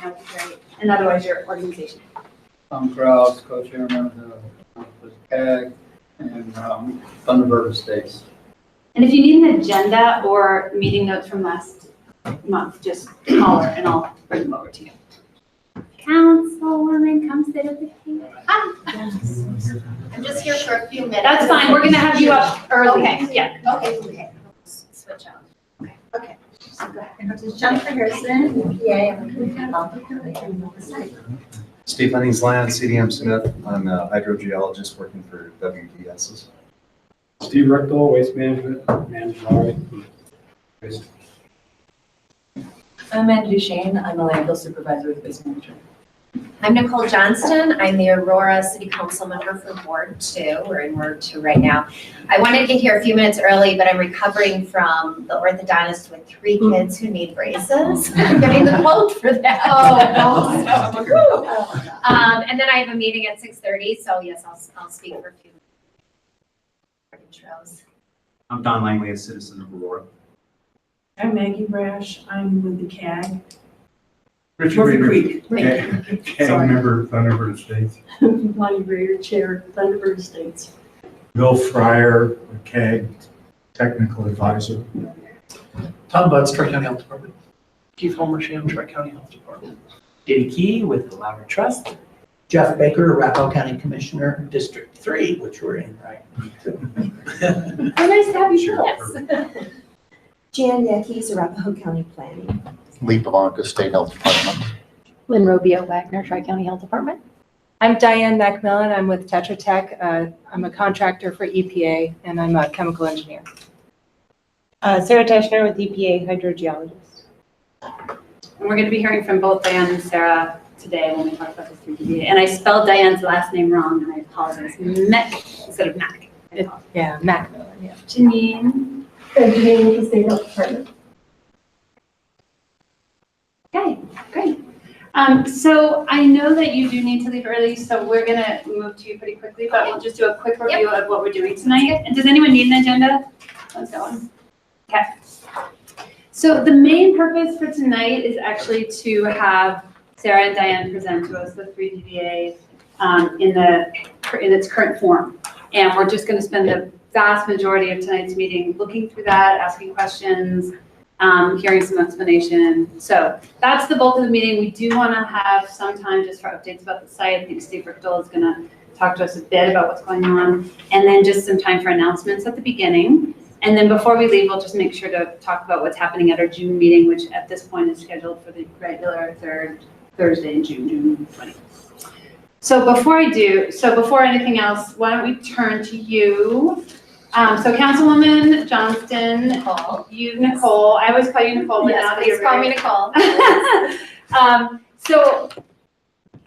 That would be great. And otherwise, your organization. Tom Krause, co-chairman of the Lowry Lf CAG and Thunderbird Estates. And if you need an agenda or meeting notes from last month, just holler and I'll bring them over to you. Councilwoman, come sit at the table. Hi. I'm just here for a few minutes. That's fine. We're going to have you up early. Okay. Yeah. Okay. Switch out. Okay. So go ahead. This is Jennifer Harrison, EPA. Steve Huntingsland, CDM Smith. I'm a hydrogeologist working for WDSs. Steve Richter, Waste Management, managed Lowry. I'm Amanda Duchesne. I'm a landfill supervisor with Waste Management. I'm Nicole Johnston. I'm the Aurora City Council member for Ward 2. We're in Ward 2 right now. I wanted to get here a few minutes early, but I'm recovering from the orthodontist with 3 kids who need braces. I'm getting the quote for that. And then I have a meeting at 6:30, so yes, I'll speak for a few intros. I'm Don Langley, a citizen of Aurora. I'm Maggie Brash. I'm with the CAG. Richard Murphy Reader, Creek. CAG Sorry. member, Thunderbird Estates. Lonnie Reader, Chair, Thunderbird Estates. Bill Fryer, CAG technical advisor. Tom Butts, Tri-County Health Department. Keith Homersham, Tri-County Health Department. Diddy Key with the Lowry Trust. Jeff Baker, Arapahoe County Commissioner, District 3, which we're in right now. Oh, nice to have you. Yes. Jan Yeckes, Arapahoe County Planning. Lee Pavanka, State Health Department. Lynn Robio Wagner, Tri-County Health Department. I'm Diane McMillan. I'm with Tetra Tech. I'm a contractor for EPA, and I'm a chemical engineer. Sarah Teschner with EPA, hydrogeologist. And we're going to be hearing from both Diane and Sarah today when we talk about the 3DBA. And I spelled Diane's last name wrong, and I apologize. Mac instead of Mac. Yeah, McMillan, yeah. Janine. Engineering with the State Health Department. Okay, great. So I know that you do need to leave early, so we're going to move to you pretty quickly, but we'll just do a quick review of what we're doing tonight. And does anyone need an agenda? Let's go on. Okay. So the main purpose for tonight is actually to have Sarah and Diane present to us the 3DBA in its current form. And we're just going to spend the vast majority of tonight's meeting looking through that, asking questions, hearing some explanation. So that's the bulk of the meeting. We do want to have some time just for updates about the site. I think Steve Richtel is going to talk to us a bit about what's going on, and then just some time for announcements at the beginning. And then before we leave, we'll just make sure to talk about what's happening at our June meeting, which at this point is scheduled for the regular third Thursday in June, June 20th. So before anything else, why don't we turn to you? So Councilwoman Johnston, Nicole. Nicole. I always call you Nicole, but Yes, now that please you're call me Nicole. So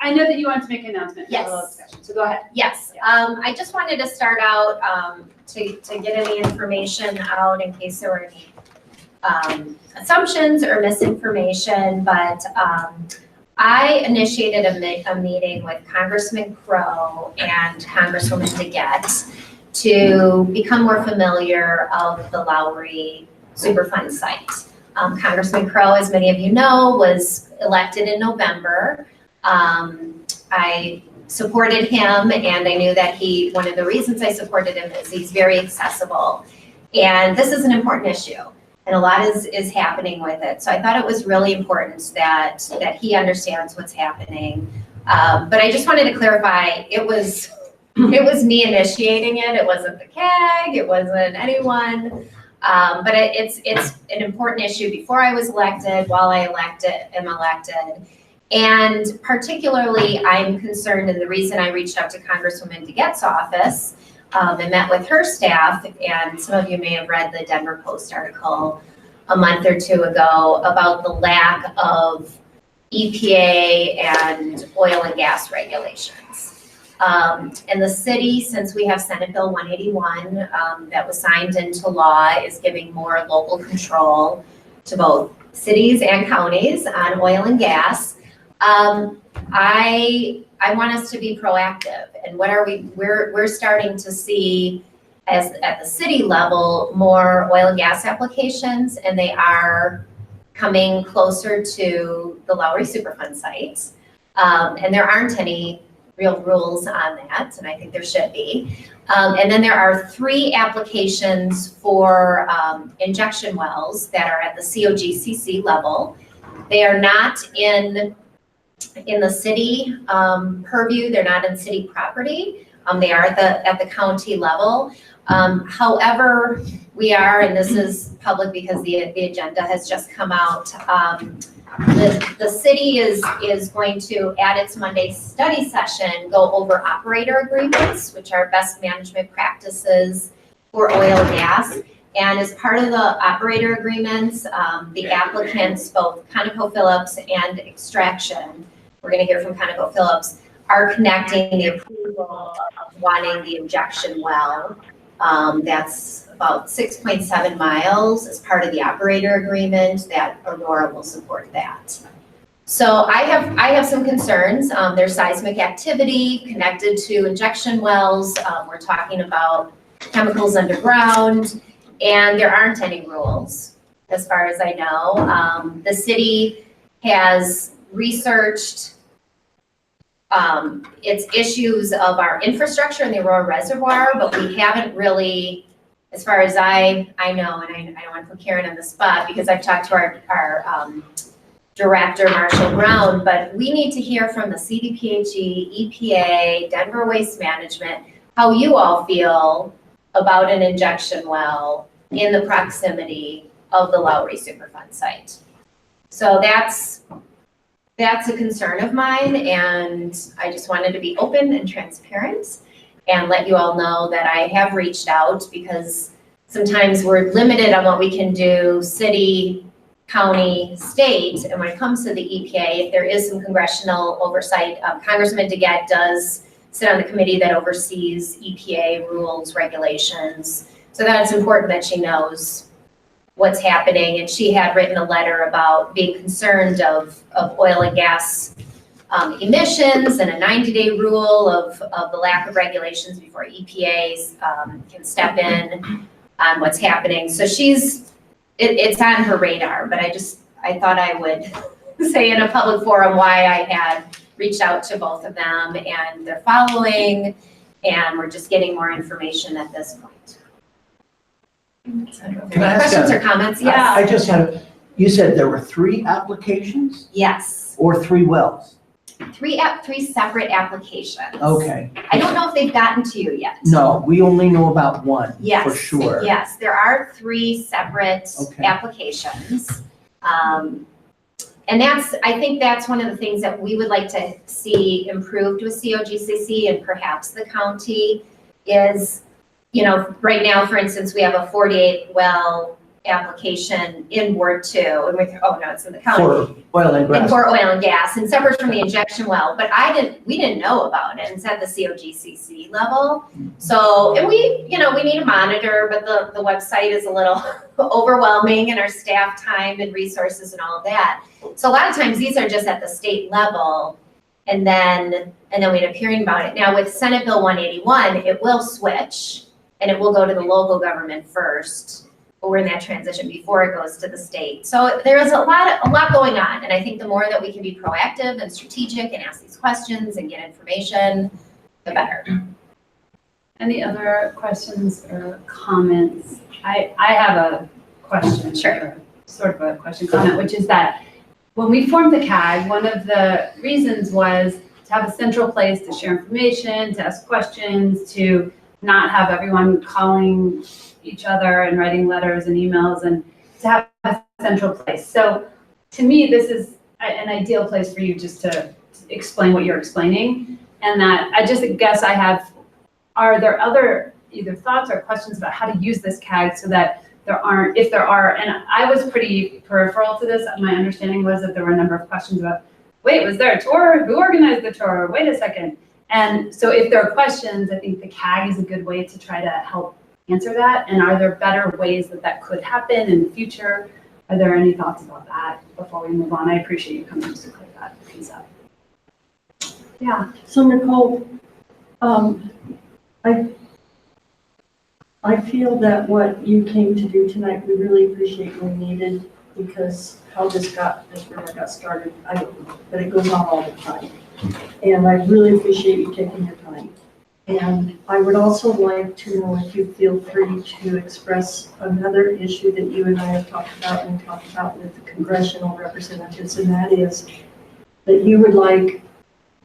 I know that you want to make an announcement. Yes. For a little discussion, so go ahead. Yes, I just wanted to start out to get any information out in case there were any assumptions or misinformation, but I initiated a meeting with Congressman Crow and Congresswoman DeGette to become more familiar of the Lowry Superfund site. Congressman Crow, as many of you know, was elected in November. I supported him, and I knew that one of the reasons I supported him is he's very accessible. And this is an important issue, and a lot is happening with it. So I thought it was really important that he understands what's happening. But I just wanted to clarify, it was me initiating it. It wasn't the CAG, it wasn't anyone. But it's an important issue before I was elected, while I am elected. And particularly, I'm concerned, and the reason I reached out to Congresswoman DeGette's office and met with her staff, and some of you may have read the Denver Post article a month or two ago about the lack of EPA and oil and gas regulations. And the city, since we have Senate Bill 181 that was signed into law, is giving more local control to both cities and counties on oil and gas. I want us to be proactive, and what are we're starting to see at the city level more oil and gas applications, and they are coming closer to the Lowry Superfund site. And there aren't any real rules on that, and I think there should be. And then there are 3 applications for injection wells that are at the COGCC level. They are not in the city purview, they're not in city property. They are at the county level. However, we are, and this is public because the agenda has just come out, the city is going to, at its Monday study session, go over operator agreements, which are best management practices for oil and gas. And as part of the operator agreements, the applicants, both ConocoPhillips and Extraction, we're going to hear from ConocoPhillips, are connecting the approval of wanting the injection well. That's about 6.7 miles as part of the operator agreement that Aurora will support that. So I have some concerns. There's seismic activity connected to injection wells. We're talking about chemicals underground, and there aren't any rules as far as I know. The city has researched its issues of our infrastructure in the Aurora Reservoir, but we haven't really, as far as I know, and I don't want to put Karen on the spot because I've talked to our director, Marshall Brown, but we need to hear from the CDPHE, EPA, Denver Waste Management, how you all feel about an injection well in the proximity of the Lowry Superfund site. So that's a concern of mine, and I just wanted to be open and transparent and let you all know that I have reached out because sometimes we're limited on what we can do, city, county, state, and when it comes to the EPA, if there is some congressional oversight, Congressman DeGette does sit on the committee that oversees EPA rules, regulations, so that's important that she knows what's happening, and she had written a letter about being concerned of oil and gas emissions and a 90-day rule of the lack of regulations before EPA can step in on what's happening. So it's on her radar, but I thought I would say in a public forum why I had reached out to both of them, and they're following, and we're just getting more information at this point. Can I ask Questions or comments? Yes. I just had, you said there were 3 applications Yes. or 3 wells? 3 separate applications. Okay. I don't know if they've gotten to you yet. No, we only know about 1 Yes. for sure. Yes, there are 3 separate Okay. applications. And I think that's one of the things that we would like to see improved with COGCC and perhaps the county is, right now, for instance, we have a 48 well application in Ward 2, and it's in the county. For oil and gas. And for oil and gas, and separate from the injection well, but we didn't know about it. It's at the COGCC level. So, and we need to monitor, but the website is a little overwhelming and our staff time and resources and all of that. So a lot of times these are just at the state level, and then we end up hearing about it. Now with Senate Bill 181, it will switch and it will go to the local government first. But we're in that transition before it goes to the state. So there is a lot going on. And I think the more that we can be proactive and strategic and ask these questions and get information, the better. Any other questions or comments? I have a question. Sure. Sort of a question comment, which is that when we formed the CAG, one of the reasons was to have a central place to share information, to ask questions, to not have everyone calling each other and writing letters and emails, and to have a central place. So to me, this is an ideal place for you just to explain what you're explaining. And that I just guess are there other either thoughts or questions about how to use this CAG so that if there are, and I was pretty peripheral to this, my understanding was that there were a number of questions about, wait, was there a tour? Who organized the tour? Wait a second. And so if there are questions, I think the CAG is a good way to try to help answer that. And are there better ways that could happen in the future? Are there any thoughts about that before we move on? I appreciate you coming just to clear that piece up. Yeah. So Nicole, I feel that what you came to do tonight, we really appreciate and we needed. because how this rumor got started, I don't know, but it goes on all the time. And I really appreciate you taking your time. And I would also like to know if you feel free to express another issue that you and I have talked about and talked about with the congressional representatives, and that is that you would like,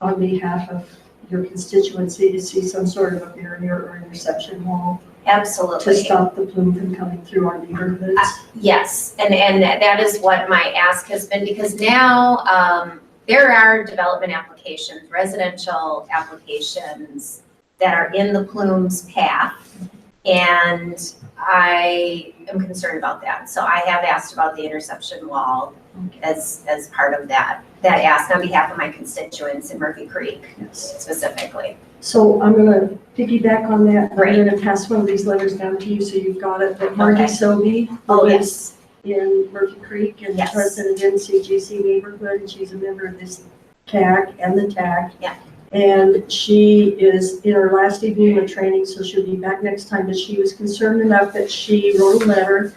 on behalf of your constituency, to see some sort of a barrier or interception wall Absolutely. to stop the plume from coming through our neighborhoods. Yes, and that is what my ask has been, because now there are development applications, residential applications that are in the plume's path, and I am concerned about that. So I have asked about the interception wall as part of that ask on behalf of my constituents in Murphy Creek specifically. So I'm gonna piggyback on that. Great. I'm gonna pass one of these letters down to you so you've got it. But Margie Okay. Sobey, who Oh, lives in Murphy Creek and Yes. resident in CGC neighborhood, and she's a member of this CAG and the TAG. Yeah. And she is in her last evening of training, so she'll be back next time. But she was concerned enough that she wrote a letter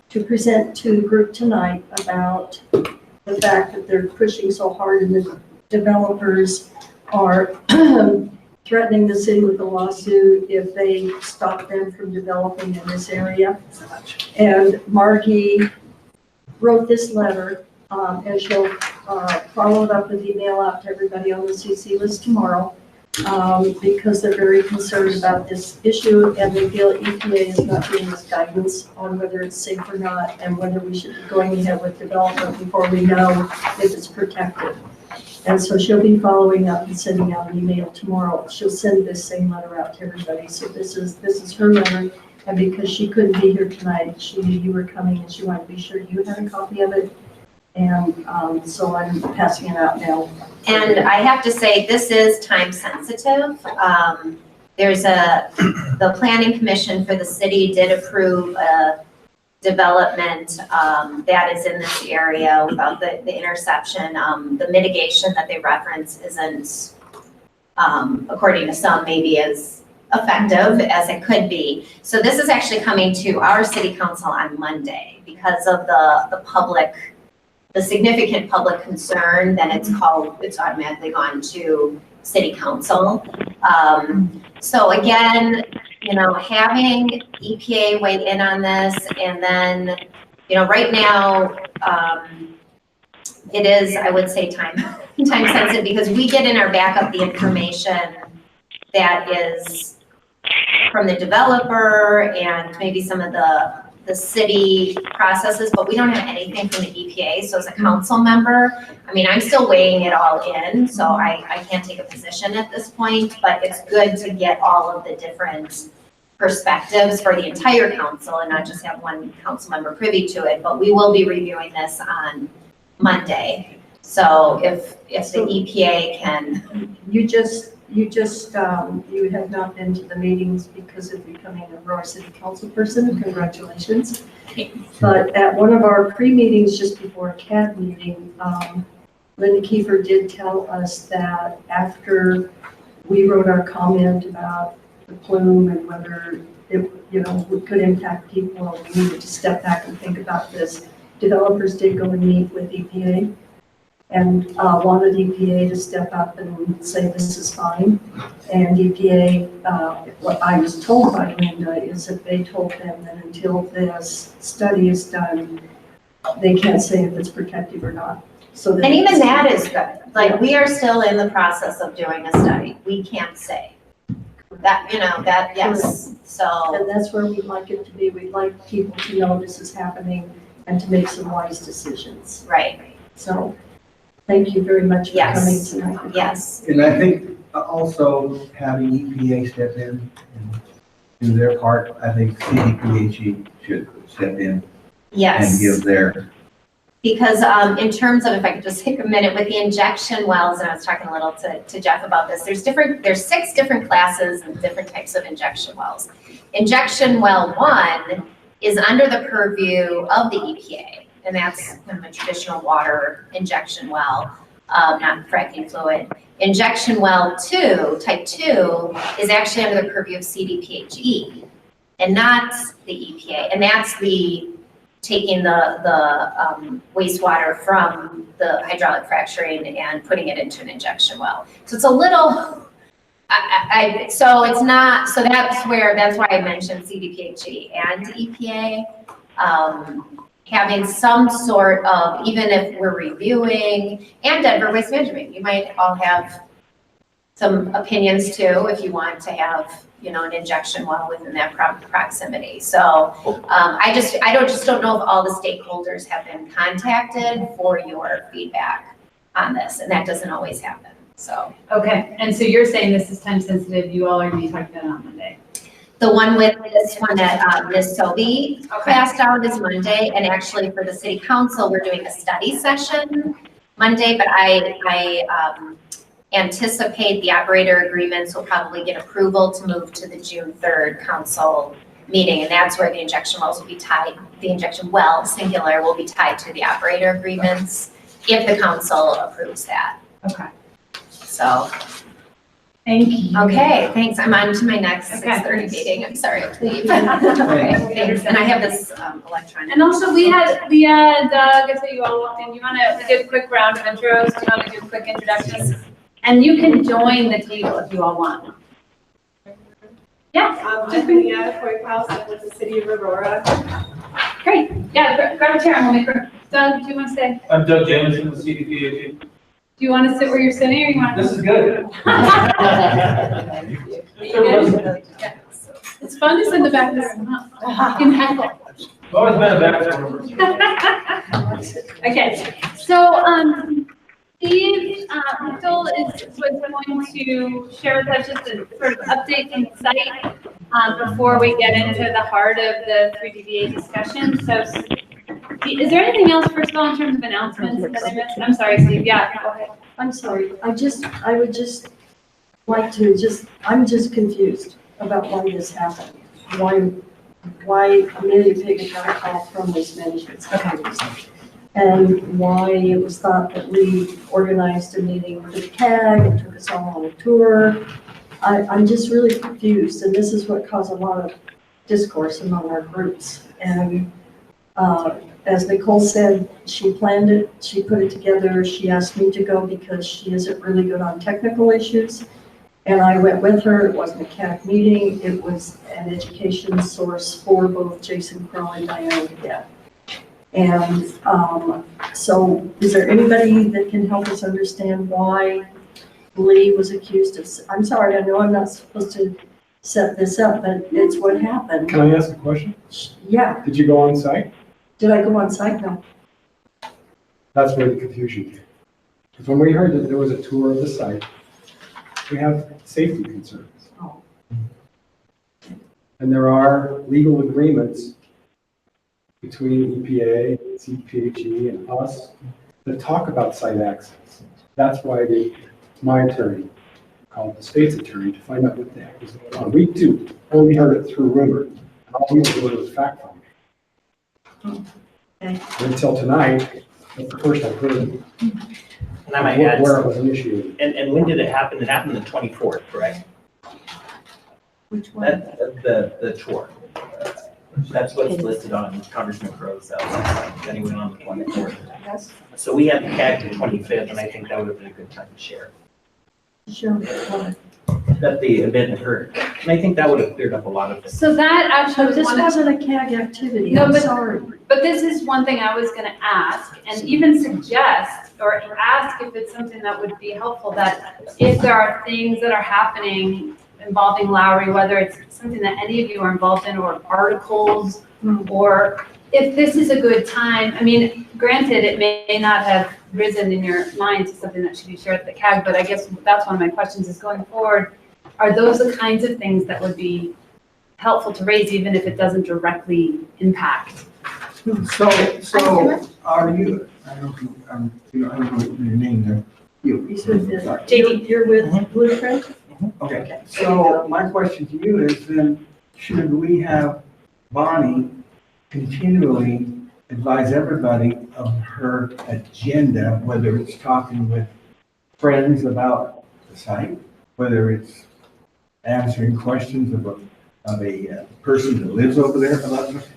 to present to the group tonight about the fact that they're pushing so hard and the developers are threatening the city with a lawsuit if they stop them from developing in this area. And Margie wrote this letter, and she'll follow it up with email out to everybody on the CC list tomorrow, because they're very concerned about this issue, and they feel EPA is not giving us guidance on whether it's safe or not, and whether we should be going ahead with development before we know if it's protected. And so she'll be following up and sending out an email tomorrow. She'll send this same letter out to everybody. So this is her letter, and because she couldn't be here tonight, she knew you were coming, and she wanted to be sure you had a copy of it. And so I'm passing it out now. And I have to say, this is time sensitive. There's the planning commission for the city did approve a development that is in this area without the interception. The mitigation that they reference isn't, according to some, maybe as effective as it could be. So this is actually coming to our city council on Monday because of the significant public concern. Then it's automatically gone to city council. So again, having EPA weigh in on this, and then, right now, it is, I would say, time sensitive, because we get in our backup the information that is from the developer and maybe some of the city processes, but we don't have anything from the EPA. So as a council member, I'm still weighing it all in, so I can't take a position at this point, but it's good to get all of the different perspectives for the entire council and not just have one council member privy to it. But we will be reviewing this on Monday. So if the EPA can. You have not been to the meetings because of becoming a Aurora City Council person. Congratulations. But at one of our pre-meetings just before a CAD meeting, Linda Kiefer did tell us that after we wrote our comment about the plume and whether it could impact people, and we needed to step back and think about this, developers did go and meet with EPA and wanted EPA to step up and say this is fine. And EPA, what I was told by Linda is that they told them that until this study is done, they can't say if it's protective or not. And even that is good. Like, we are still in the process of doing a study. We can't say that, yes. So. And that's where we'd like it to be. We'd like people to know this is happening and to make some wise decisions. Right. So thank you very much for coming tonight. Yes. And I think also having EPA step in and do their part, I think CDPHE should step in Yes. and give their. Because in terms of, if I could just take a minute with the injection wells, and I was talking a little to Jeff about this, there's 6 different classes and different types of injection wells. Injection well 1 is under the purview of the EPA, and that's kind of a traditional water injection well, not fracking fluid. Injection well 2, type 2, is actually under the purview of CDPHE and not the EPA, and that's the taking the wastewater from the hydraulic fracturing and putting it into an injection well. So it's a little, so it's not, so that's why I mentioned CDPHE and EPA. Having some sort of, even if we're reviewing, and Denver Waste Management, you might all have some opinions too, if you want to have, you know, an injection well within that proximity. So I just don't know if all the stakeholders have been contacted for your feedback on this, and that doesn't always happen, so. Okay, and so you're saying this is time sensitive, you all are going to be talking about it on Monday? The one with this one that Ms. Sobey passed out is Monday, and actually for the city council, we're doing a study session Monday, but I anticipate the operator agreements will probably get approval to move to the June 3rd council meeting, and that's where the injection wells will be tied, the injection well, singular, will be tied to the operator agreements if the council approves that. Okay. So. Thank you. Okay, thanks. I'm on to my next Okay. 6:30 meeting. I'm sorry to leave. Okay, thanks. And I have this electronic. And also we had Doug, I saw you all walked in. You want to give a quick round of intros? Do you want to do quick introductions? And you can join the table if you all want. Yeah. I'm Danielle Whitehouse. I'm with the city of Aurora. Great. Yeah, grab a chair and we'll make room. Doug, do you want to stay? I'm Doug Jamison with CDPHE. Do you want to sit where you're sitting or you want to? This is good. Yeah. It's fun to sit in the back of the room, huh? You can heckle. I've always been a back. Okay, so, Steve, Mitchell was going to share with us just a sort of update from the site, before we get into the heart of the 3DBA discussion. So, is there anything else, first of all, in terms of announcements that I missed? I'm sorry, Steve, yeah, go ahead. I'm sorry, I would just like to I'm just confused about why this happened. Why Amelia Piggott got a call from Waste Management Secretaries. And why it was thought that we organized a meeting with the CAG and took us all on a tour. I'm just really confused, and this is what caused a lot of discourse among our groups. And as Nicole said, she planned it, she put it together, she asked me to go because she isn't really good on technical issues. And I went with her. It wasn't a CAG meeting, it was an education source for both Jason Crow and Diana Gadet. And so is there anybody that can help us understand why Lee was accused of, I'm sorry, I know I'm not supposed to set this up, but it's what happened. Can I ask a question? Yeah. Did you go on site? Did I go on site? No. That's where the confusion came. Because when we heard that there was a tour of the site, we have safety concerns. Oh. And there are legal agreements between EPA, CPHE, and us that talk about site access. That's why my attorney called the state's attorney to find out what the heck was going on. We too only heard it through rumor, and all we were doing was fact finding. Okay. And until tonight, that's the first I've heard And I might add, where it was initiated. and when did it happen? It happened the 24th, correct? Which one? The tour. That's what's listed on Congressman Crow's that he went on the 24th. Yes. So we have the CAG the 25th, and I think that would have been a good time to share. Sure. That the event occurred. And I think that would have cleared up a lot of things. So that actually But was this one of, wasn't a CAG activity, No, I'm but- sorry. but this is one thing I was gonna ask, and even suggest, or ask if it's something that would be helpful, that if there are things that are happening involving Lowry, whether it's something that any of you are involved in, or articles, or if this is a good time, I mean, granted, it may not have risen in your mind to something that should be shared at the CAG, but I guess that's one of my questions is going forward, are those the kinds of things that would be helpful to raise, even if it doesn't directly impact? So are you, I don't know, I don't know your name there. He's with this. JD. You're with Blueprint? Okay, so my question to you is then, should we have Bonnie continually advise everybody of her agenda, whether it's talking with friends about the site, whether it's answering questions a person that lives over there,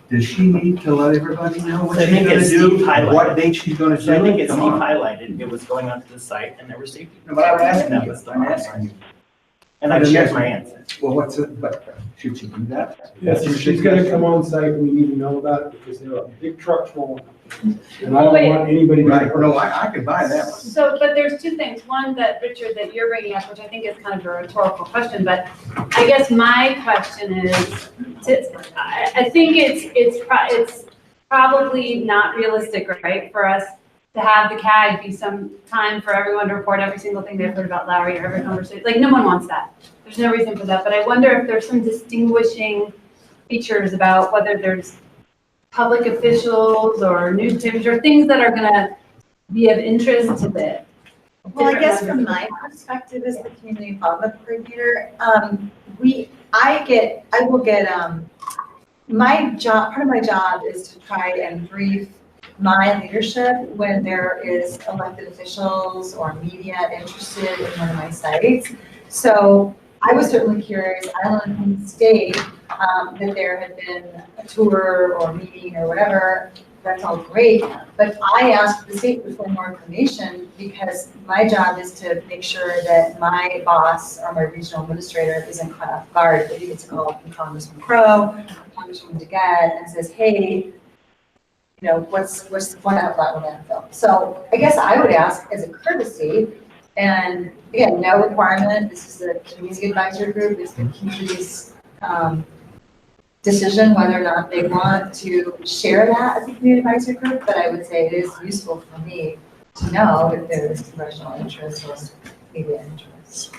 does she need to let everybody know what I she's think gonna it's do? Steve highlighted. What date she's gonna do? So I think it's Steve Come on. highlighted, it was going onto the site and there were safety. No, but I'm concerns, asking and that you, was the I'm process. asking you. And I shared my answer. Well, what's it, but should she do that? Yes, if she's gonna come on site, we need to know about it because there are big trucks rolling. And I don't want anybody to. Right, no, I could buy that one. So, but there's two things. One that, Richard, that you're bringing up, which I think is kind of a rhetorical question, but I guess my question is, I think it's probably not realistic, right, for us to have the CAG be some time for everyone to report every single thing they've heard about Lowry or every conversation. Like, no one wants that. There's no reason for that. But I wonder if there's some distinguishing features about whether there's public officials or newspapers or things that are gonna be of interest to the. Well, I guess different from my perspective as the community involvement coordinator, I will get, my job, part of my job is to try and brief my leadership when there is elected officials or media interested in one of my sites. So I was certainly curious, I learned from the state that there had been a tour or meeting or whatever. That's all great, but I asked the state for more information because my job is to make sure that my boss or my regional administrator isn't caught off guard. If he gets a call from Congressman Crowe, Congresswoman DeGette, and says, hey, you know, what's going on about the landfill? So I guess I would ask as a courtesy, and again, no requirement. This is a community advisory group. It's the community's decision whether or not they want to share that as a community advisory group, but I would say it is useful for me to know if there is congressional interest or media interest.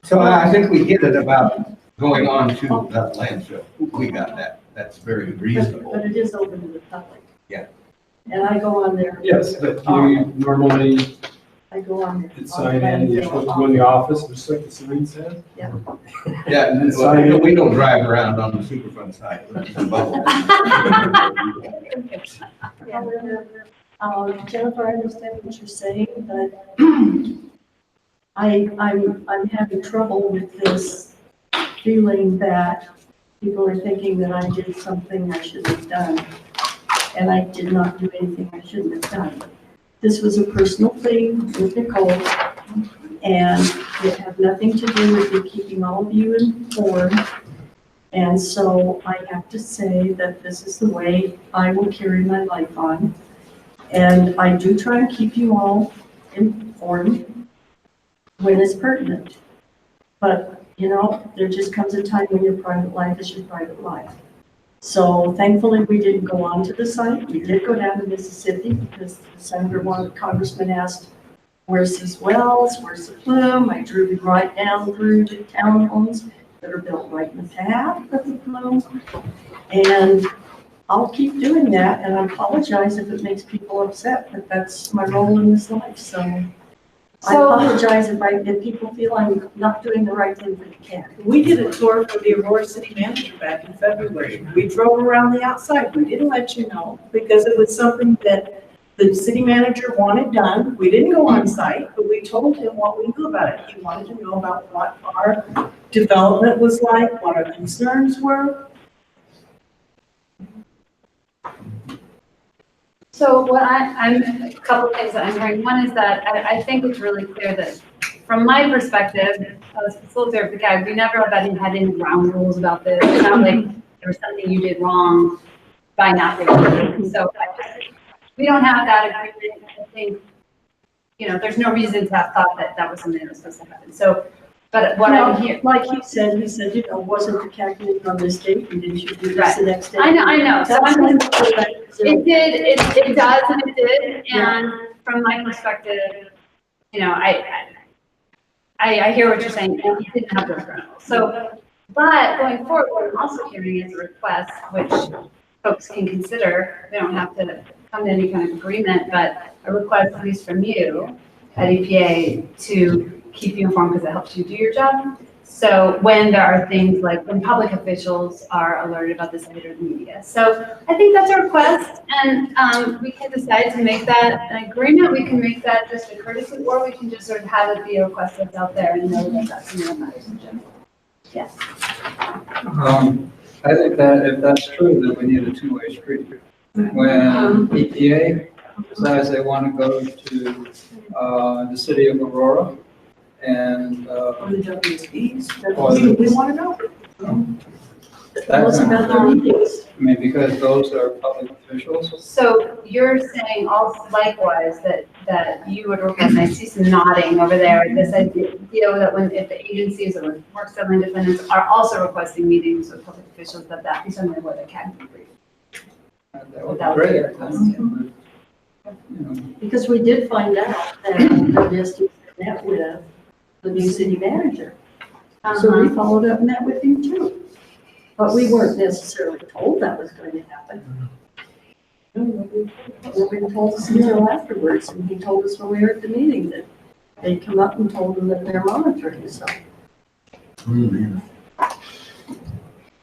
So I think we get it about going on to the landfill. We got that. That's very reasonable. But it is open to the public. Yeah. And I go on there. Yes, but you normally I go on there. sign in, you're supposed to go in the office, just like the sign said. Yeah. Yeah, we don't drive around on the Superfund side. Jennifer, I understand what you're saying, but I'm having trouble with this feeling that people are thinking that I did something I shouldn't have done. And I did not do anything I shouldn't have done. This was a personal thing with Nicole, and it had nothing to do with me keeping all of you informed. And so I have to say that this is the way I will carry my life on. And I do try and keep you all informed when it's pertinent. But, you know, there just comes a time when your private life is your private life. So thankfully, we didn't go on to the site. We did go down to Mississippi because the congressman asked, where's these wells, where's the plume? I drew you right down through the townhomes that are built right in the path of the plume. And I'll keep doing that, and I apologize if it makes people upset, but that's my role in this life, so. I apologize if people feel I'm not doing the right thing for the CAG. We did a tour for the Aurora City Manager back in February. We drove around the outside. We didn't let you know because it was something that the city manager wanted done. We didn't go on site, but we told him what we knew about it. He wanted to know about what our development was like, what our concerns were. So what I'm a couple of things that I'm hearing. One is that I think it's really clear that from my perspective, as facilitator of the CAG, we never had any ground rules about this. It's not like there was something you did wrong by not doing. So we don't have that agreement. I think, you know, there's no reason to have thought that that was something that was supposed to happen. So, but what I'm hearing, like he said, you know, wasn't the CAG meeting on this date? We didn't should do this the next day. I know. So I'm just, it does, and it did. Yeah. And from my perspective, you know, I hear what you're saying, and you didn't have those ground rules. So, but going forward, what I'm also hearing is a request, which folks can consider. They don't have to come to any kind of agreement, but a request, at least from you at EPA, to keep you informed because it helps you do your job. So when there are things like when public officials are alerted about this later in the media. So I think that's a request, and we can decide to make that an agreement. We can make that just a courtesy, or we can just sort of have it be a request that's out there and know that that's something that matters in general. Yes. I think that if that's true, then we need a two-way street. When EPA decides they want to go to the city of Aurora and Or the WSBs, Or the- we want to know. that What's kind of about the meetings? I mean, because those are public officials. So you're saying also likewise that you would request, I see some nodding over there, this idea that when, if the agencies or work settlement defendants are also requesting meetings with public officials, that be something where they can be briefed. That would be That would be great. a request. You know, Because we did find out that WSD met with the new city manager. So we followed up and met with him too. But we weren't necessarily told that was going to happen. Nobody told us until afterwards, and he told us when we were at the meeting that they'd come up and told them that they're monitoring, so.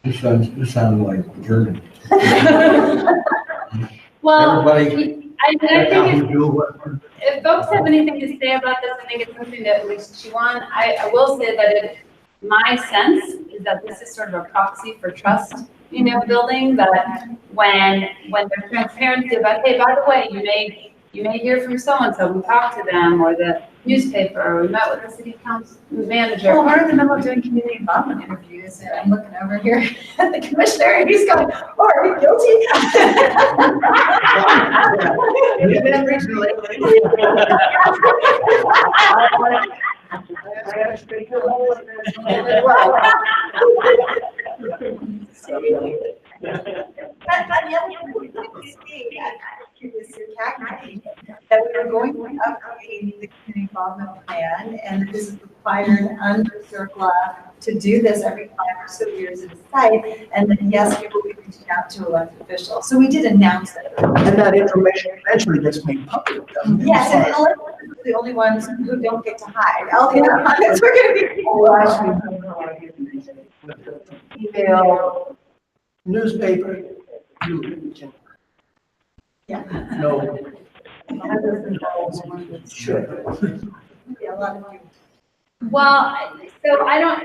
This sounds like German. Well, Everybody, I think do what? if folks have anything to say about this, I think it's something to at least chew on. I will say that my sense is that this is sort of a proxy for trust, building, that when there's transparency about, hey, by the way, you may hear from so-and-so, we talked to them, or the newspaper, or we met with the city council manager. Well, we're in the middle of doing community involvement interviews, and I'm looking over here at the commissioner, and he's going, oh, are you guilty? That we were going to update the community involvement plan, and this is required under CERCLA to do this every 5 or so years at a site, and then yes, we will be reaching out to elected officials. So we did announce that. And that information eventually gets made public, doesn't it? Yes, and elected officials are the only ones who don't get to hide. All the other ones, we're gonna be. Email, newspaper, Yeah. no. Sure. Yeah, a lot of you. Well, so I don't,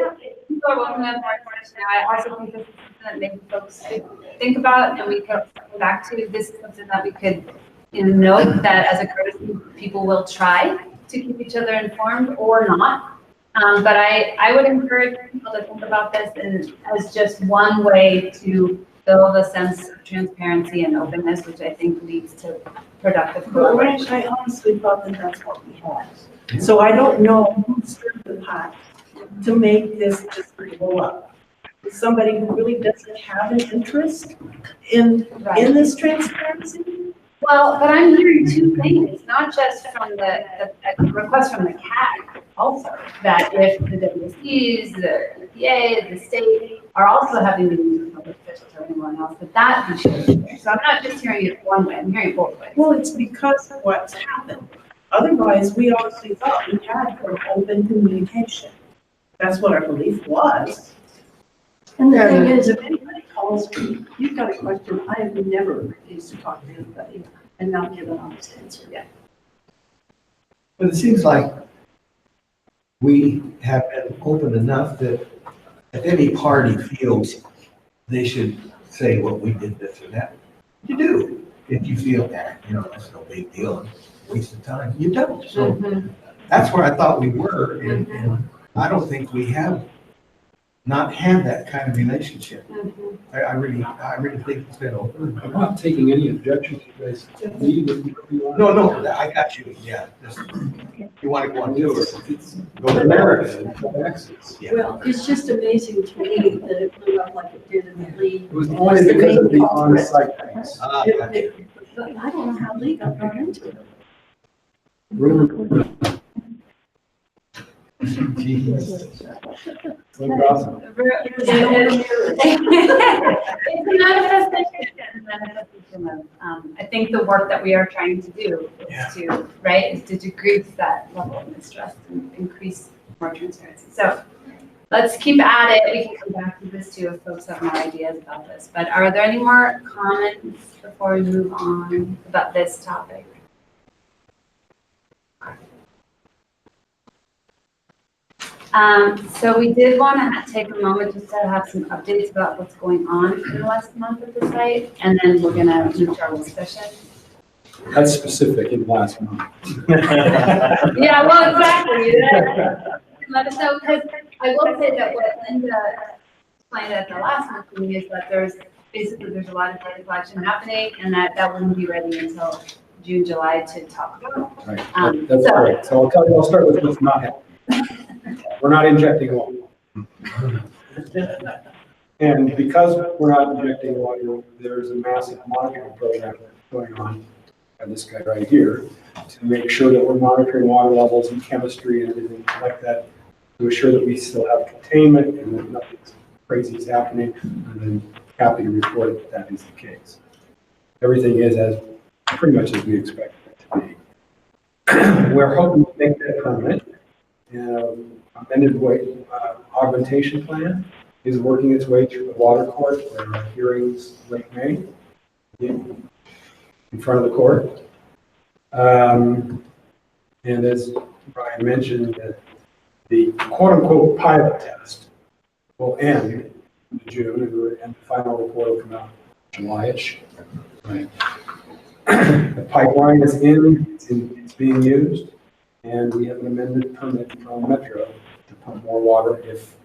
people are welcome to have more information now. I also think this is something that maybe folks could think about, and we could come back to. This is something that we could, note that as a courtesy, people will try to keep each other informed or not. But I would encourage people to think about this as just one way to build a sense of transparency and openness, which I think leads to productive But collaboration. I honestly thought that that's what we had. So I don't know who stirred the pot to make this just blow up. Somebody who really doesn't have an interest in this transparency? Well, but I'm hearing two things, not just from the request from the CAG also, that if the WSDs, the EPA, the state are also having meetings with public officials or anyone else, that be shared. So I'm not just hearing it one way, I'm hearing it both ways. Well, it's because of what's happened. Otherwise, we honestly thought we had an open communication. That's what our belief was. And the thing is, if anybody calls me, you've got a question, I have never refused to talk to anybody and not give an honest answer yet. But it seems like we have been open enough that if any party feels they should say, well, we did this or that, you do. If you feel that, that's no big deal, waste of time, you don't. So that's where I thought we were, and I don't think we have not had that kind of relationship. I really think it's been open. I'm not taking any objections, you guys. Leave it whatever you want. No, I got you, yeah. You want to go on to it? Go to America. Yeah. Well, it's just amazing to me that it blew up like it did in the league. It was only because of the on-site things. But I don't know how Lee got drawn into it. Rumor. Jesus. It's a manifestation of, I think the work that we are trying to do is to decrease that level of mistrust and increase more transparency. So let's keep at it. We can come back to this too if folks have more ideas about this. But are there any more comments before we move on about this topic? So we did want to take a moment just to have some updates about what's going on in the last month at the site, and then we're gonna move to our discussion. That's specific in last month. Yeah, well, exactly. Let us know, because I will say that what Linda explained at the last month meeting is that there's a lot of data collection happening, and that wouldn't be ready until June, July to talk about. Right, that's correct. So I'll start with what's not happening. We're not injecting water. And because we're not injecting water, there's a massive monitoring program going on, and this guy right here, to make sure that we're monitoring water levels and chemistry and everything like that, to assure that we still have containment and that nothing crazy is happening. And then happy to report that is the case. Everything is as pretty much as we expected it to be. We're hoping to make that permanent. Amended augmentation plan is working its way through the water court. There are hearings late May in front of the court. And as Brian mentioned, that the quote-unquote pilot test will end in June, and the final report will come out July-ish. Right. The pipeline is it's being used, and we have an amended permit from Metro to pump more water if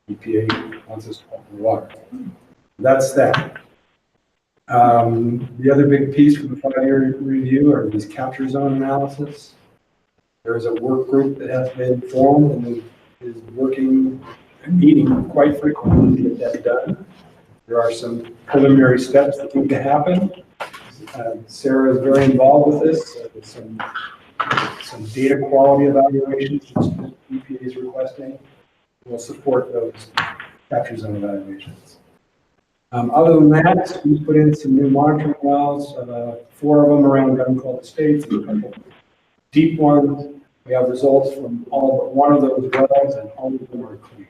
EPA wants us to pump more water. That's that. The other big piece from the 5-year review are these capture zone analysis. There is a work group that has been formed and is working and meeting quite frequently to get that done. There are some preliminary steps that need to happen. Sarah is very involved with this. Some data quality evaluations that EPA is requesting will support those capture zone evaluations. Other than that, we put in some new monitoring wells, 4 of them around Gun Estates, and a couple deep ones. We have results from all but one of those wells, and all of them are clean.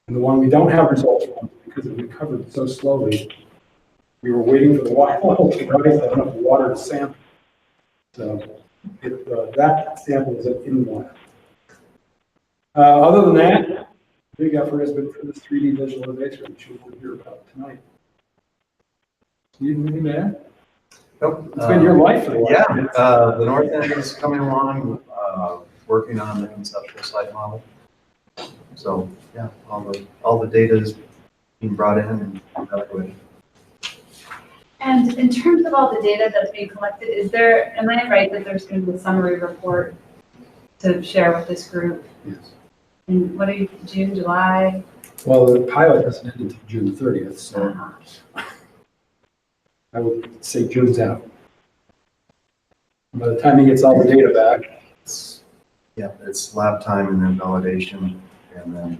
And the one we don't have results from, because it recovered so slowly, we were waiting for the water level to rise, have enough water to sample. So that sample is in the water. Other than that, big effort has been for this 3D visualization, which you will hear about tonight. Steve, anything to add? Nope. It's been your life for a while. Yeah, the north end is coming along, working on the conceptual site model. So yeah, all the data is being brought in and evaluated. And in terms of all the data that's being collected, am I right that there's going to be a summary report to share with this group? Yes. And what are you, June, July? Well, the pilot doesn't end until June 30th, so I would say June's out. By the time he gets all the data back, it's lab time and then validation and then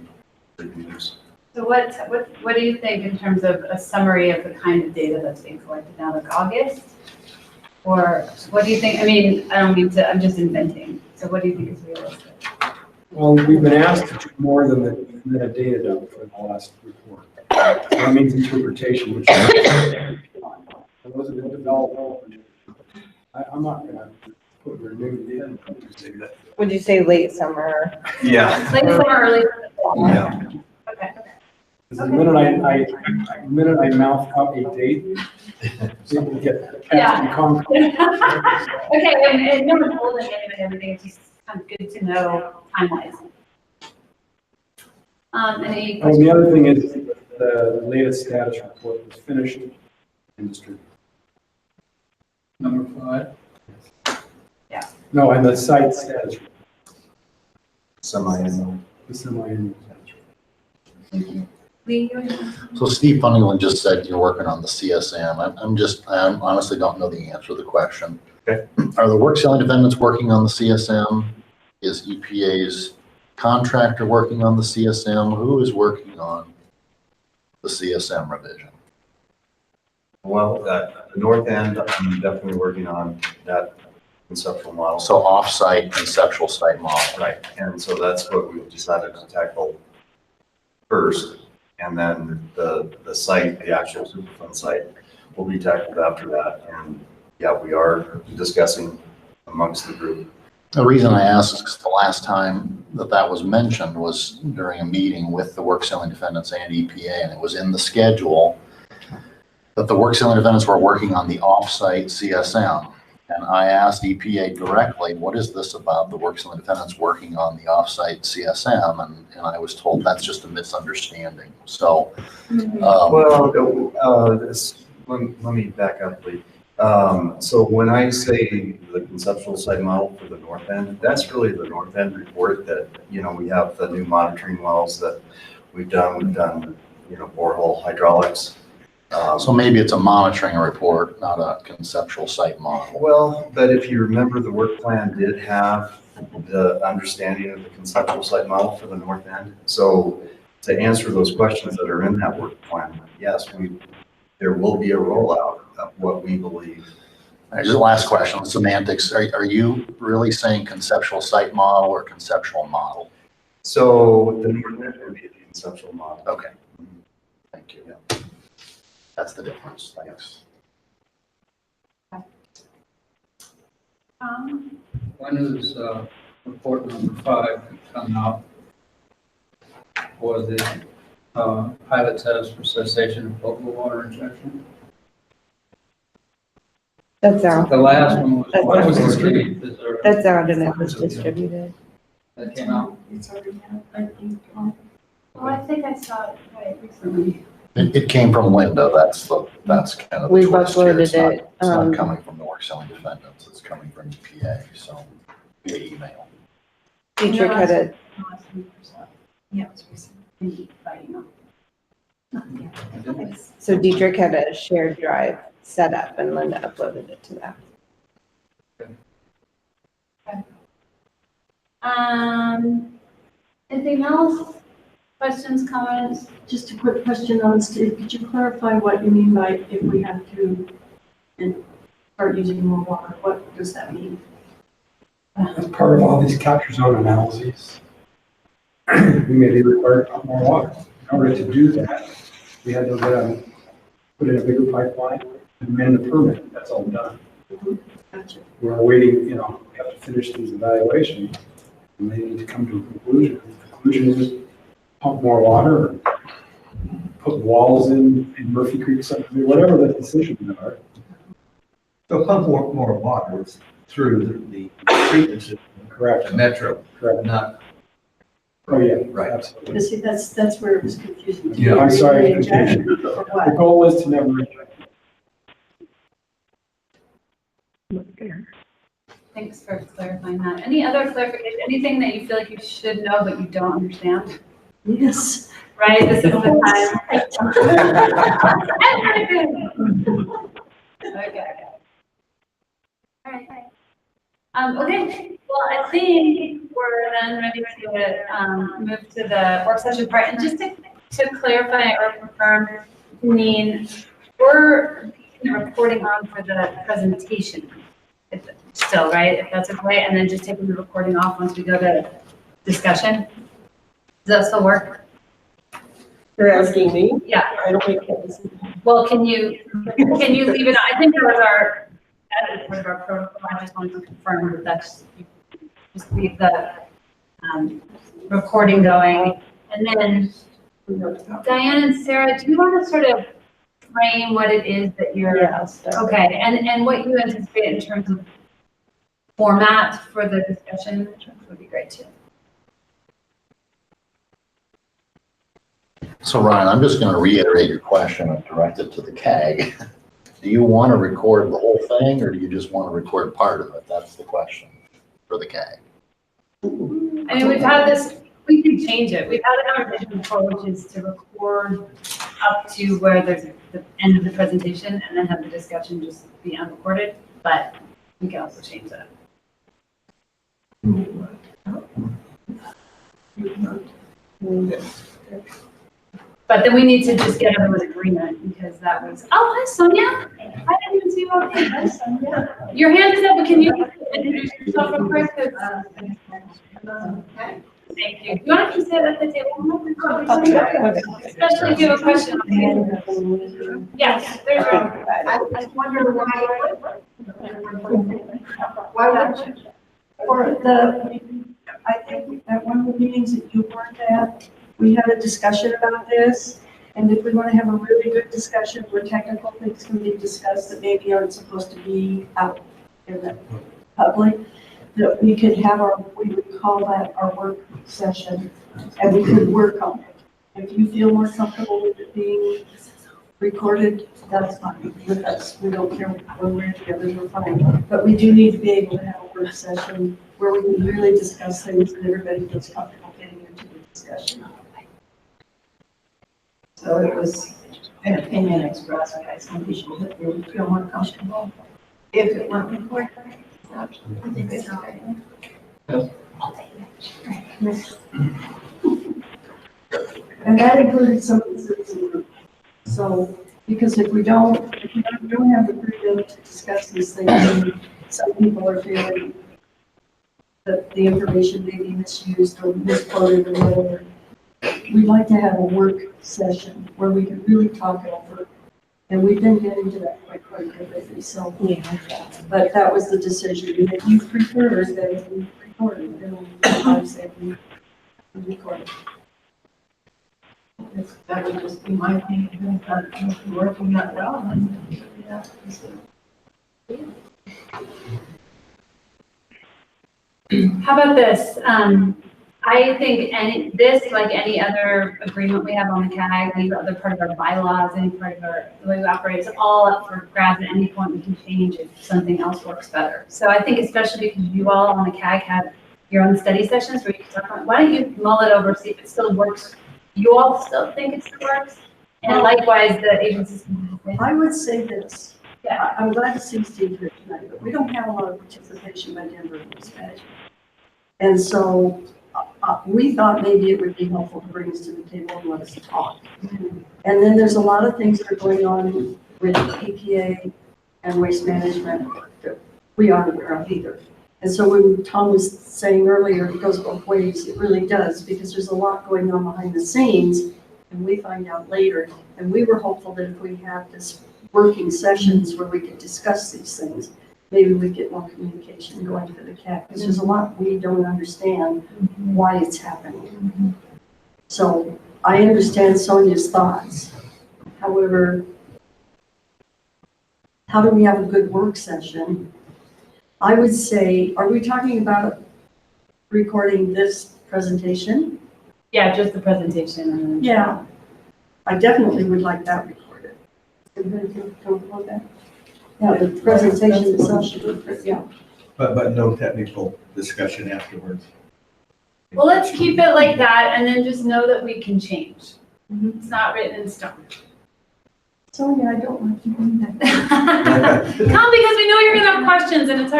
reviews. So what do you think in terms of a summary of the kind of data that's being collected now, like August? Or what do you think? I mean, I don't mean to, I'm just inventing. So what do you think is realistic? well, we've been asked to do more than a data dump for the last report. That means interpretation, which those have been developed. I'm not going to put renewed in. Would you say late summer? Yeah. Late summer, early fall. Yeah. Okay. The minute I mouth out a date, it will get cast in concrete. Okay, and no one's holding it and everything, it's just kind of good to know time-wise. Any And questions? the other thing is the latest status report was finished and distributed. Number 5. Yeah. No, and the site status. Semi-annual. The semi-annual status. Thank you. Lee, go ahead. So Steve Funningland just said you're working on the CSM. I honestly don't know the answer to the question. Okay. Are the work selling defendants working on the CSM? Is EPA's contractor working on the CSM? Who is working on the CSM revision? Well, at the north end, I'm definitely working on that conceptual model. So off-site conceptual site model. Right, and so that's what we've decided to tackle first, and then the site, the actual Superfund site, will be tackled after that. And yeah, we are discussing amongst the group The reason I asked is 'cause the last time that was mentioned was during a meeting with the work selling defendants and EPA, and it was in the schedule that the work selling defendants were working on the off-site CSM. And I asked EPA directly, what is this about the work selling defendants working on the off-site CSM? And I was told that's just a misunderstanding. So, Let me back up, please. So when I say the conceptual site model for the north end, that's really the north end report that, we have the new monitoring wells that we've done, borehole hydraulics. So maybe it's a monitoring report, not a conceptual site model. Well, but if you remember, the work plan did have the understanding of the conceptual site model for the north end. So to answer those questions that are in that work plan, yes, there will be a rollout of what we believe. Just the last question, semantics. Are you really saying conceptual site model or conceptual model? So the north end would be the conceptual model. Okay. Thank you. Yeah. That's the difference. Thanks. When is report number 5 come out for the pilot test for cessation of potable water injection? That's out. The last one was, That's what out. was distributed? Is there- That's out and it was distributed. That came out? It's already out, I think. Well, I think I saw it right recently. It came from Linda. That's kind of the We've twist here. It's uploaded it, It's not coming from the work selling defendants. It's coming from EPA. So via email. Dietrich had a, Yeah, it's recently by email. so Dietrich had a shared drive set up and Linda uploaded it to that. Anything else? Questions, comments? Just a quick question on Steve. Could you clarify what you mean by if we have to start using more water? What does that mean? As part of all these capture zone analyses, we may be required to pump more water. In order to do that, we had to put in a bigger pipeline and amend the permit. That's all done. Gotcha. We're waiting, we have to finish these evaluations and they need to come to a conclusion. The conclusion is pump more water or put walls in Murphy Creek, something, whatever the decisions are. So pump more water through the treatment system. Correct. The metro, Correct. not. Oh, yeah. Right. Absolutely. You see, that's where it was confusing. Yeah, I'm sorry. Injection or The what? goal is to never inject. Thanks for clarifying that. Any other clarification, anything that you feel like you should know but you don't understand? Yes. Right, this is the time. Okay. All right. Okay, well, I think we're then ready to move to the work session part. And just to clarify or confirm, we're reporting on for the presentation still, right? If that's okay, and then just taking the recording off once we go to discussion. Does that still work? You're asking me? Yeah. I don't make that. Well, can you leave it? I think that was that is part of our protocol. I just wanted to confirm that that's, just leave the recording going. And then Diane and Sarah, do you want to sort of frame what it is that you're, okay, and what you anticipate in terms of format for the discussion would be great too. So Ryan, I'm just going to reiterate your question and direct it to the CAG. Do you want to record the whole thing or do you just want to record part of it? That's the question for the CAG. I mean, we've had this, we can change it. We've had an conversation before, which is to record up to where there's the end of the presentation and then have the discussion just be unrecorded, but we can also change that. But then we need to just get everyone's agreement because that was, oh, hi, Sonia. I didn't even see you up there. Hi, Sonia. Your hand is up, but can you introduce yourself real quick? Thank you. You want to come sit at the table? Especially if you have a question. Yes, there's I wonder why would you? I think at one of the meetings that you weren't at, we had a discussion about this. And if we want to have a really good discussion where technical things can be discussed that maybe aren't supposed to be out in the public, that we could have we would call that our work session, and we could work on it. If you feel more comfortable with it being recorded, that's fine with us. We don't care when we're together, we're fine. But we do need to be able to have a work session where we can really discuss things and everybody feels comfortable getting into the discussion. So it was an opinion expressed by some people that they would feel more comfortable if it weren't recorded. I think it's okay. And that included some of the citizen group. So, because if we don't have the freedom to discuss these things, and some people are feeling that the information may be misused or misquoted or whatever. We'd like to have a work session where we can really talk it over. And we've been getting to that quite a bit lately, so. Yeah. But that was the decision. And if you prefer, then we record it. Then I said we record it. That would just be my opinion. If it's working that well, then yeah. How about this? I think like any other agreement we have on the CAG, any other part of our bylaws, any part of the way we operate, it's all up for grabs at any point. We can change if something else works better. So I think especially because you all on the CAG have your own study sessions where you can talk about, why don't you mull it over, see if it still works? You all still think it still works? And likewise, the agencies. I would say this. Yeah, I'm glad to see Steve here tonight, but we don't have a lot of participation by Denver Management. And so we thought maybe it would be helpful to bring us to the table and let us talk. And then there's a lot of things that are going on with EPA and waste management that we aren't aware of either. And so when Tom was saying earlier, it goes both ways, it really does, because there's a lot going on behind the scenes and we find out later. And we were hopeful that if we have this working sessions where we could discuss these things, maybe we get more communication going for the CAG, because there's a lot we don't understand why it's happening. So I understand Sonia's thoughts. However, how do we have a good work session? I would say, are we talking about recording this presentation? Yeah, just the presentation. Yeah, I definitely would like that recorded. Everybody feel comfortable with that? Yeah, the presentation itself should be, yeah. But no technical discussion afterwards. Well, let's keep it like that and then just know that we can change. It's not written in stone. Sonia, I don't want you doing that. Come, because we know you're gonna have questions and it's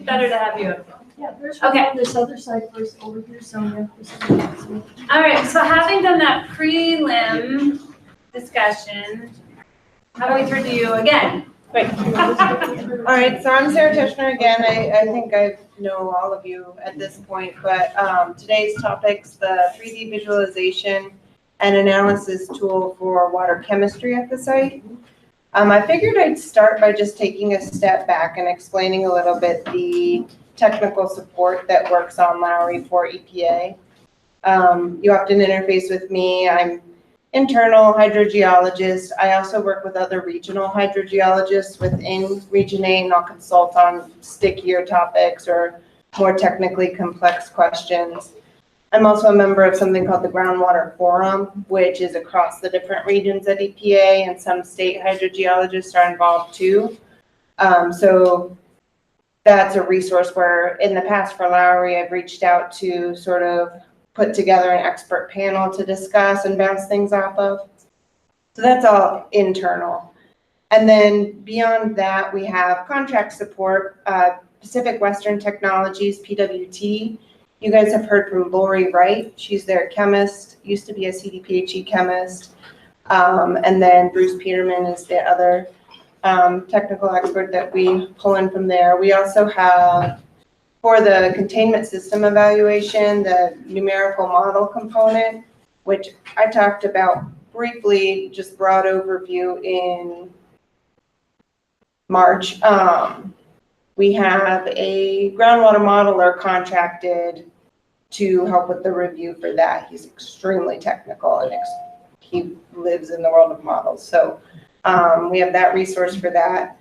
better to have you. Yeah, there's Okay. on this other side first, over here, Sonia. All right, so having done that prelim discussion, how do we turn to you again? All right, so I'm Sarah Tishner again. I think I know all of you at this point, but today's topic's the 3D visualization and analysis tool for water chemistry at the site. I figured I'd start by just taking a step back and explaining a little bit the technical support that works on Lowry for EPA. You often interface with me. I'm internal hydrogeologist. I also work with other regional hydrogeologists within Region 8, and I'll consult on stickier topics or more technically complex questions. I'm also a member of something called the Groundwater Forum, which is across the different regions at EPA, and some state hydrogeologists are involved too. So that's a resource where in the past for Lowry, I've reached out to sort of put together an expert panel to discuss and bounce things off of. So that's all internal. And then beyond that, we have contract support, Pacific Western Technologies, PWT. You guys have heard from Lowry Wright. She's their chemist, used to be a CDPHE chemist. And then Bruce Peterman is the other technical expert that we pull in from there. We also have, for the containment system evaluation, the numerical model component, which I talked about briefly, just broad overview in March. we have a groundwater modeler contracted to help with the review for that. He's extremely technical and he lives in the world of models. So we have that resource for that.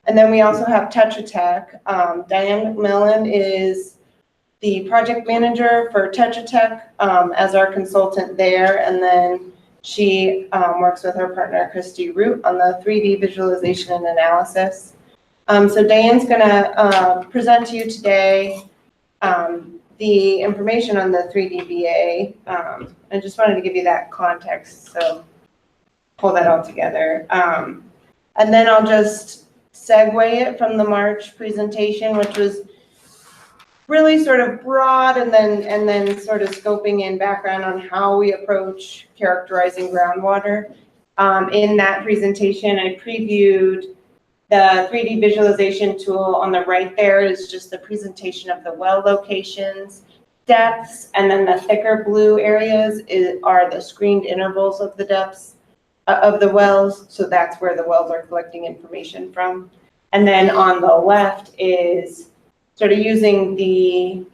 And then we also have Tetra Tech. Diane McMillan is the project manager for Tetra Tech as our consultant there. And then she works with her partner, Christy Root, on the 3D visualization and analysis. So Diane's gonna present to you today the information on the 3D VA. I just wanted to give you that context, so pull that all together. And then I'll just segue it from the March presentation, which was really sort of broad, and then sort of scoping in background on how we approach characterizing groundwater. In that presentation, I previewed the 3D visualization tool. On the right there is just the presentation of the well locations, depths, and then the thicker blue areas are the screened intervals of the depths of the wells. So that's where the wells are collecting information from. And then on the left is sort of using the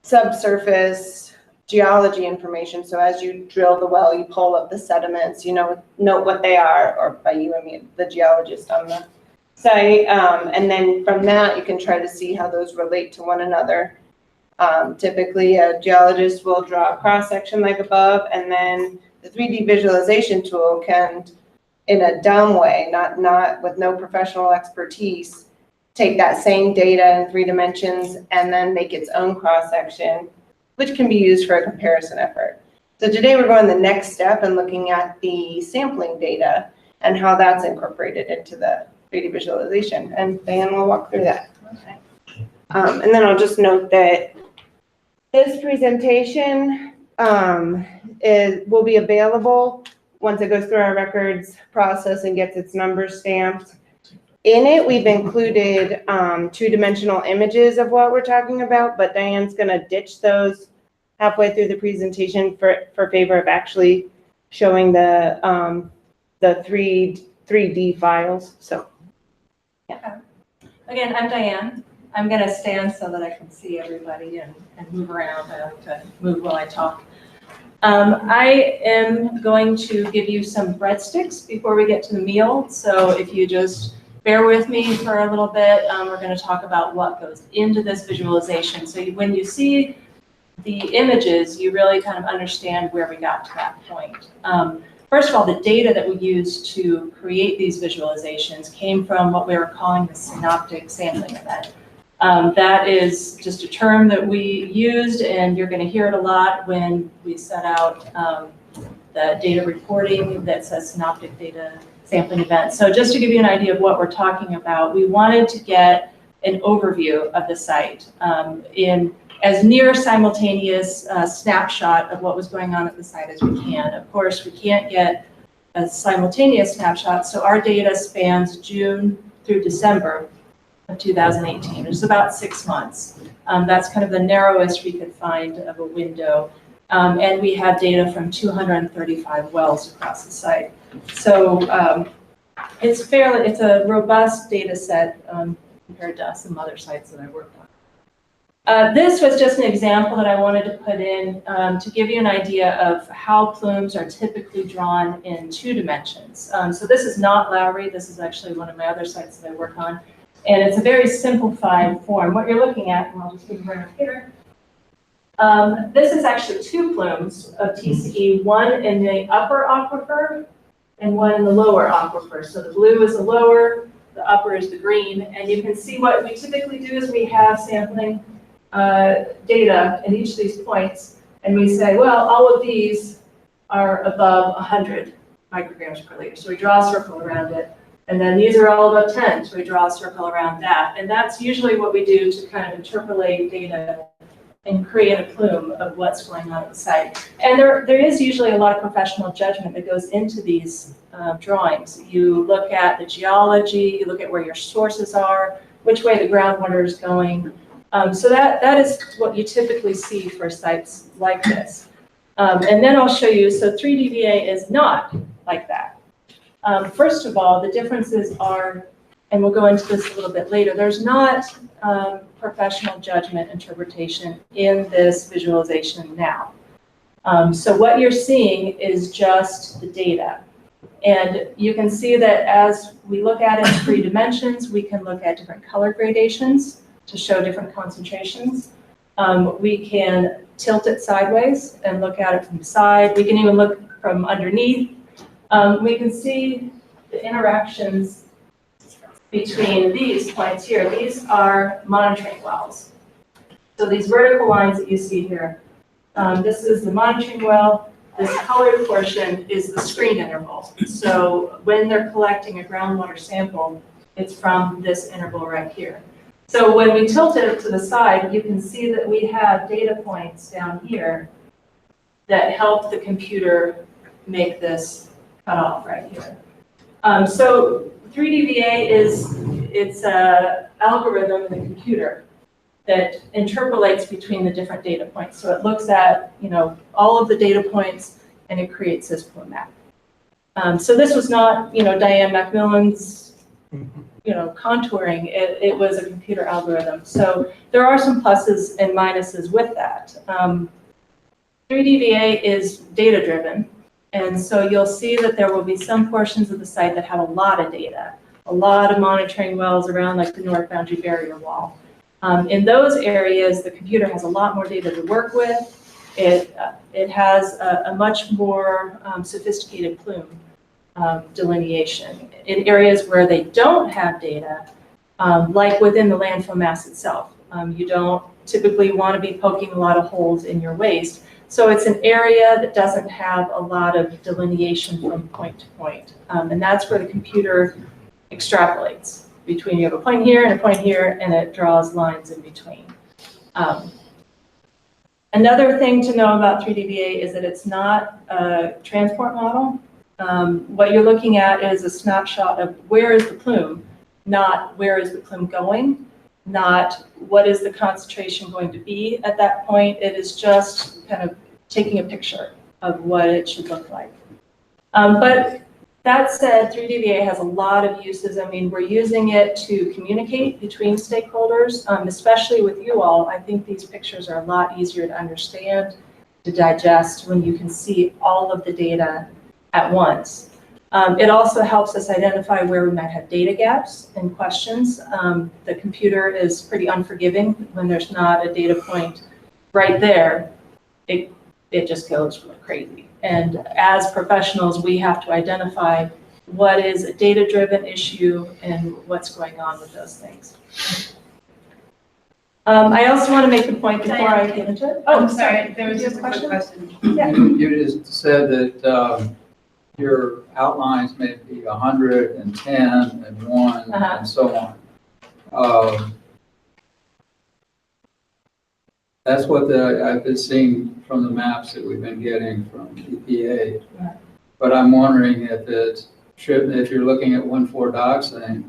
subsurface geology information. So as you drill the well, you pull up the sediments, you know, note what they are, or by you, I mean the geologist on the site. And then from that, you can try to see how those relate to one another. Typically, a geologist will draw a cross-section like above, and then the 3D visualization tool can, in a dumb way, not with no professional expertise, take that same data in 3 dimensions and then make its own cross-section, which can be used for a comparison effort. So today we're going the next step and looking at the sampling data and how that's incorporated into the 3D visualization. And Diane will walk through that. Okay. And then I'll just note that this presentation will be available once it goes through our records process and gets its numbers stamped. In it, we've included 2-dimensional images of what we're talking about, but Diane's gonna ditch those halfway through the presentation for favor of actually showing the 3D files, so. Yeah. Again, I'm Diane. I'm gonna stand so that I can see everybody and move around. I like to move while I talk. I am going to give you some breadsticks before we get to the meal. So if you just bear with me for a little bit, we're going to talk about what goes into this visualization. So when you see the images, you really kind of understand where we got to that point. First of all, the data that we used to create these visualizations came from what we were calling the synoptic sampling event. That is just a term that we used, and you're going to hear it a lot when we set out the data reporting that says synoptic data sampling event. So just to give you an idea of what we're talking about, we wanted to get an overview of the site in as near simultaneous snapshot of what was going on at the site as we can. Of course, we can't get a simultaneous snapshot, so our data spans June through December of 2018. It's about 6 months. That's kind of the narrowest we could find of a window. And we have data from 235 wells across the site. So it's a robust data set compared to some other sites that I worked on. This was just an example that I wanted to put in to give you an idea of how plumes are typically drawn in 2 dimensions. So this is not Lowry. This is actually one of my other sites that I work on. And it's a very simplified form. What you're looking at, and I'll just give you right up here, this is actually 2 plumes of TCE, one in the upper aquifer and one in the lower aquifer. So the blue is the lower, the upper is the green, and you can see what we typically do is we have sampling data in each of these points, and we say, well, all of these are above 100 micrograms per liter. So we draw a circle around it. And then these are all above 10, so we draw a circle around that. And that's usually what we do to kind of interpolate data and create a plume of what's going on at the site. And there is usually a lot of professional judgment that goes into these drawings. You look at the geology, you look at where your sources are, which way the groundwater is going. So that is what you typically see for sites like this. And then I'll show you, so 3D VA is not like that. First of all, the differences are and we'll go into this a little bit later, there's not professional judgment interpretation in this visualization now. So what you're seeing is just the data. And you can see that as we look at it in 3 dimensions, we can look at different color gradations to show different concentrations. We can tilt it sideways and look at it from the side. We can even look from underneath. We can see the interactions between these points here. These are monitoring wells. So these vertical lines that you see here, this is the monitoring well. This colored portion is the screen interval. So when they're collecting a groundwater sample, it's from this interval right here. So when we tilt it to the side, you can see that we have data points down here that help the computer make this cutoff right here. So 3dVA it's an algorithm in the computer that interpolates between the different data points. So it looks at, all of the data points and it creates this plume map. So this was not, Diane Macmillan's, contouring. It was a computer algorithm. So there are some pluses and minuses with that. 3dVA is data driven. And so you'll see that there will be some portions of the site that have a lot of data, a lot of monitoring wells around like the North Boundary Barrier Wall. In those areas, the computer has a lot more data to work with. It has a much more sophisticated plume delineation. In areas where they don't have data, like within the landfill mass itself, you don't typically want to be poking a lot of holes in your waste. So it's an area that doesn't have a lot of delineation from point to point. And that's where the computer extrapolates between you have a point here and a point here, and it draws lines in between. Another thing to know about 3dVA is that it's not a transport model. What you're looking at is a snapshot of where is the plume, not where is the plume going, not what is the concentration going to be at that point. It is just kind of taking a picture of what it should look like. But that said, 3dVA has a lot of uses. I mean, we're using it to communicate between stakeholders, especially with you all. I think these pictures are a lot easier to understand, to digest when you can see all of the data at once. It also helps us identify where we might have data gaps and questions. The computer is pretty unforgiving when there's not a data point right there. It just goes crazy. And as professionals, we have to identify what is a data-driven issue and what's going on with those things. I also want to make the point before I get into it. Oh, I'm sorry, there was just a quick question. Yeah. You just said that your outlines may be 100 and 10 and 1 and so on. That's what I've been seeing from the maps that we've been getting from EPA. Yeah. But I'm wondering if if you're looking at 1,4-dioxane,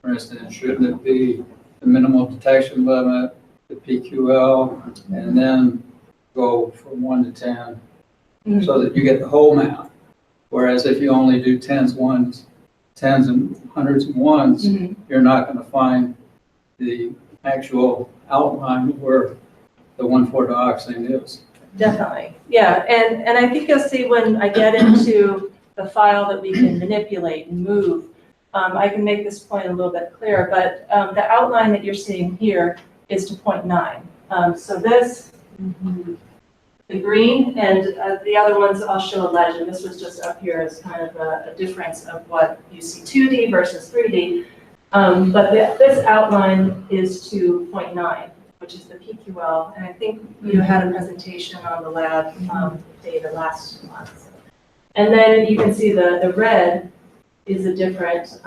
for instance, shouldn't it be the minimal detection limit, the PQL, and then go from 1 to 10, so that you get the whole map? Whereas if you only do tens and hundreds and ones, you're not going to find the actual outline where the 1,4-dioxane is. Definitely, yeah, and I think you'll see when I get into the file that we can manipulate and move, I can make this point a little bit clearer, but the outline that you're seeing here is to 0.9. So this, the green, and the other ones I'll show a legend. This was just up here as kind of a difference of what you see 2D versus 3D. But this outline is to 0.9. Which is the PQL, and I think you had a presentation on the lab data last month. And then you can see the red is a different,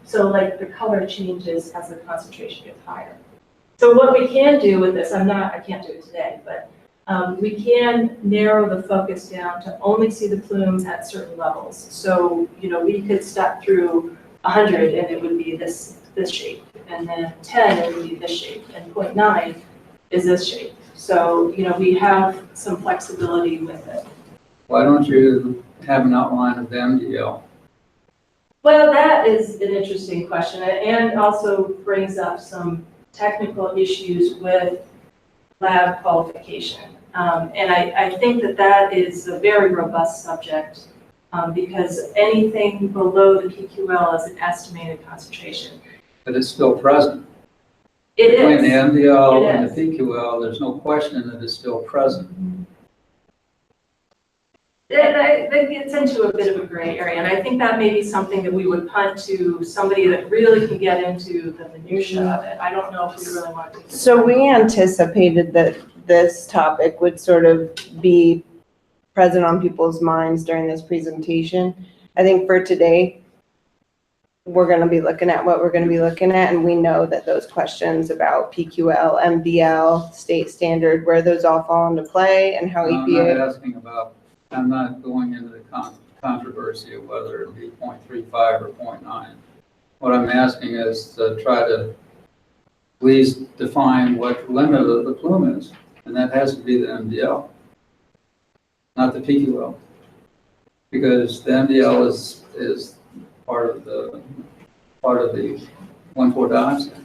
so like the color changes as the concentration gets higher. So what we can do with this, I can't do it today, but we can narrow the focus down to only see the plume at certain levels. So, we could step through 100 and it would be this shape, and then 10 it would be this shape, and 0.9 is this shape. So, we have some flexibility with it. Why don't you have an outline of the MDL? Well, that is an interesting question and also brings up some technical issues with lab qualification. And I think that that is a very robust subject because anything below the PQL is an estimated concentration. But it's still present. It Between the is. MDL It and is. the PQL, there's no question that it's still present. That gets into a bit of a gray area, and I think that may be something that we would punt to somebody that really can get into the minutia of it. I don't know if we really want to. So we anticipated that this topic would sort of be present on people's minds during this presentation. I think for today, we're going to be looking at what we're going to be looking at, and we know that those questions about PQL, MDL, state standard, where those all fall into play, and how I'm EPA. not asking about, I'm not going into the controversy of whether it be 0.35 or 0.9. What I'm asking is to try to please define what the limit of the plume is, and that has to be the MDL, not the PQL, because the MDL is part of the 1,4 dioxide.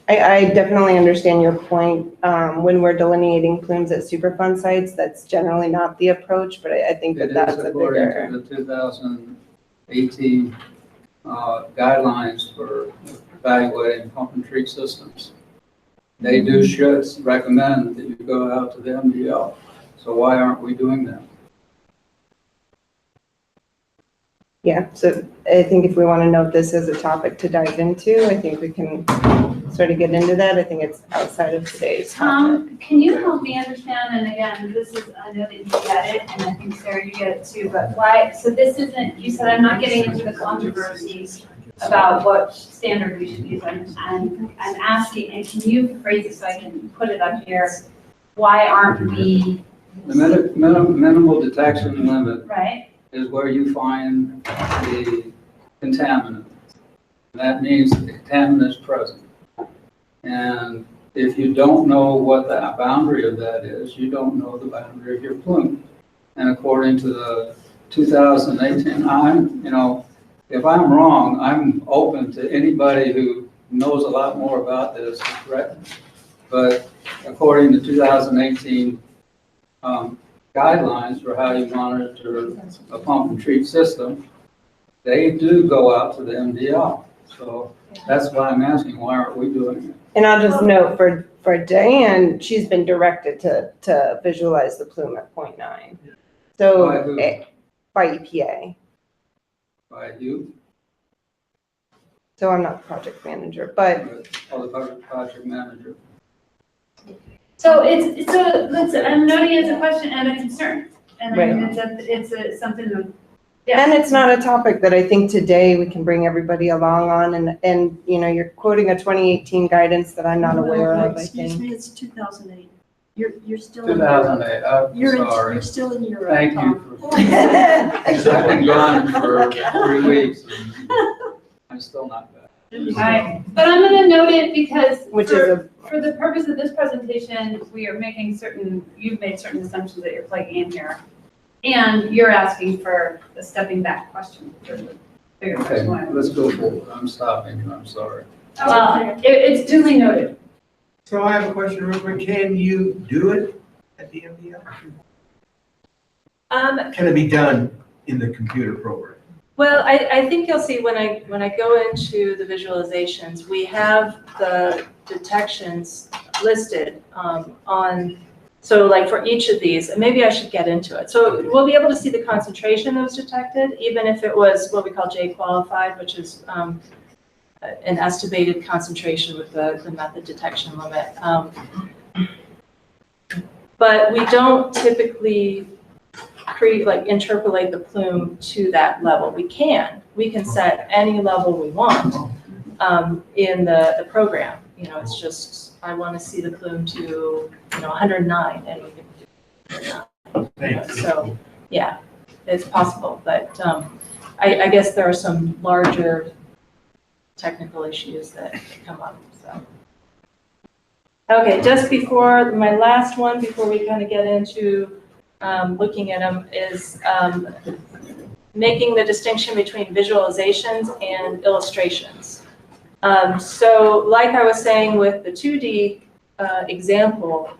I definitely understand your point. When we're delineating plumes at Superfund sites, that's generally not the approach, but I think that that's a bigger. It is according to the 2018 guidelines for evaluating pump and treat systems. They do should recommend that you go out to the MDL. So why aren't we doing that? Yeah, so I think if we want to note this as a topic to dive into, I think we can sort of get into that. I think it's outside of today's topic. Tom, can you help me understand, and again, this is, I know that you get it, and I think Sarah, you get it too, but why, so this isn't, you said I'm not getting into the controversies about what standard we should use. I'm asking, and can you phrase it so I can put it up here? Why aren't we? The minimal detection limit Right. is where you find the contaminant. That means the contaminant is present. And if you don't know what the boundary of that is, you don't know the boundary of your plume. And according to the 2018, if I'm wrong, I'm open to anybody who knows a lot more about this, correct? But according to 2018 guidelines for how you monitor a pump and treat system, they do go out to the MDL. So that's why I'm asking, why aren't we doing it? And I'll just note for Diane, she's been directed to visualize the plume at 0.9. So By who? by EPA. By you? So I'm not the project manager, but Or the project manager? So I'm noting it as a question and a concern. And I mean, it's something that, yeah. and it's not a topic that I think today we can bring everybody along on. And you're quoting a 2018 guidance that I'm not aware of, I Excuse think. me, it's 2008. You're still in. 2008, I'm sorry. You're still in your. Thank you. I've been gone for 3 weeks. And I'm still not back. Right, but I'm gonna note it because Which for the purpose of this presentation, we are making you've made certain assumptions that you're plugging in here. And you're asking for a stepping back question. For the bigger Okay, question. let's go forward. I'm stopping, I'm sorry. It's duly noted. So I have a question real quick. Can you do it at the MDL? Can it be done in the computer program? Well, I think you'll see when I go into the visualizations, we have the detections listed so like for each of these, and maybe I should get into it. So we'll be able to see the concentration that was detected, even if it was what we call J qualified, which is an estimated concentration with the method detection limit. But we don't typically interpolate the plume to that level. We can set any level we want in the program. It's just, I want to see the plume to 109 and we can do it. So yeah, it's possible, but I guess there are some larger technical issues that come up, so. Okay, just before, my last one, before we kind of get into looking at them, is making the distinction between visualizations and illustrations. So like I was saying with the 2D example,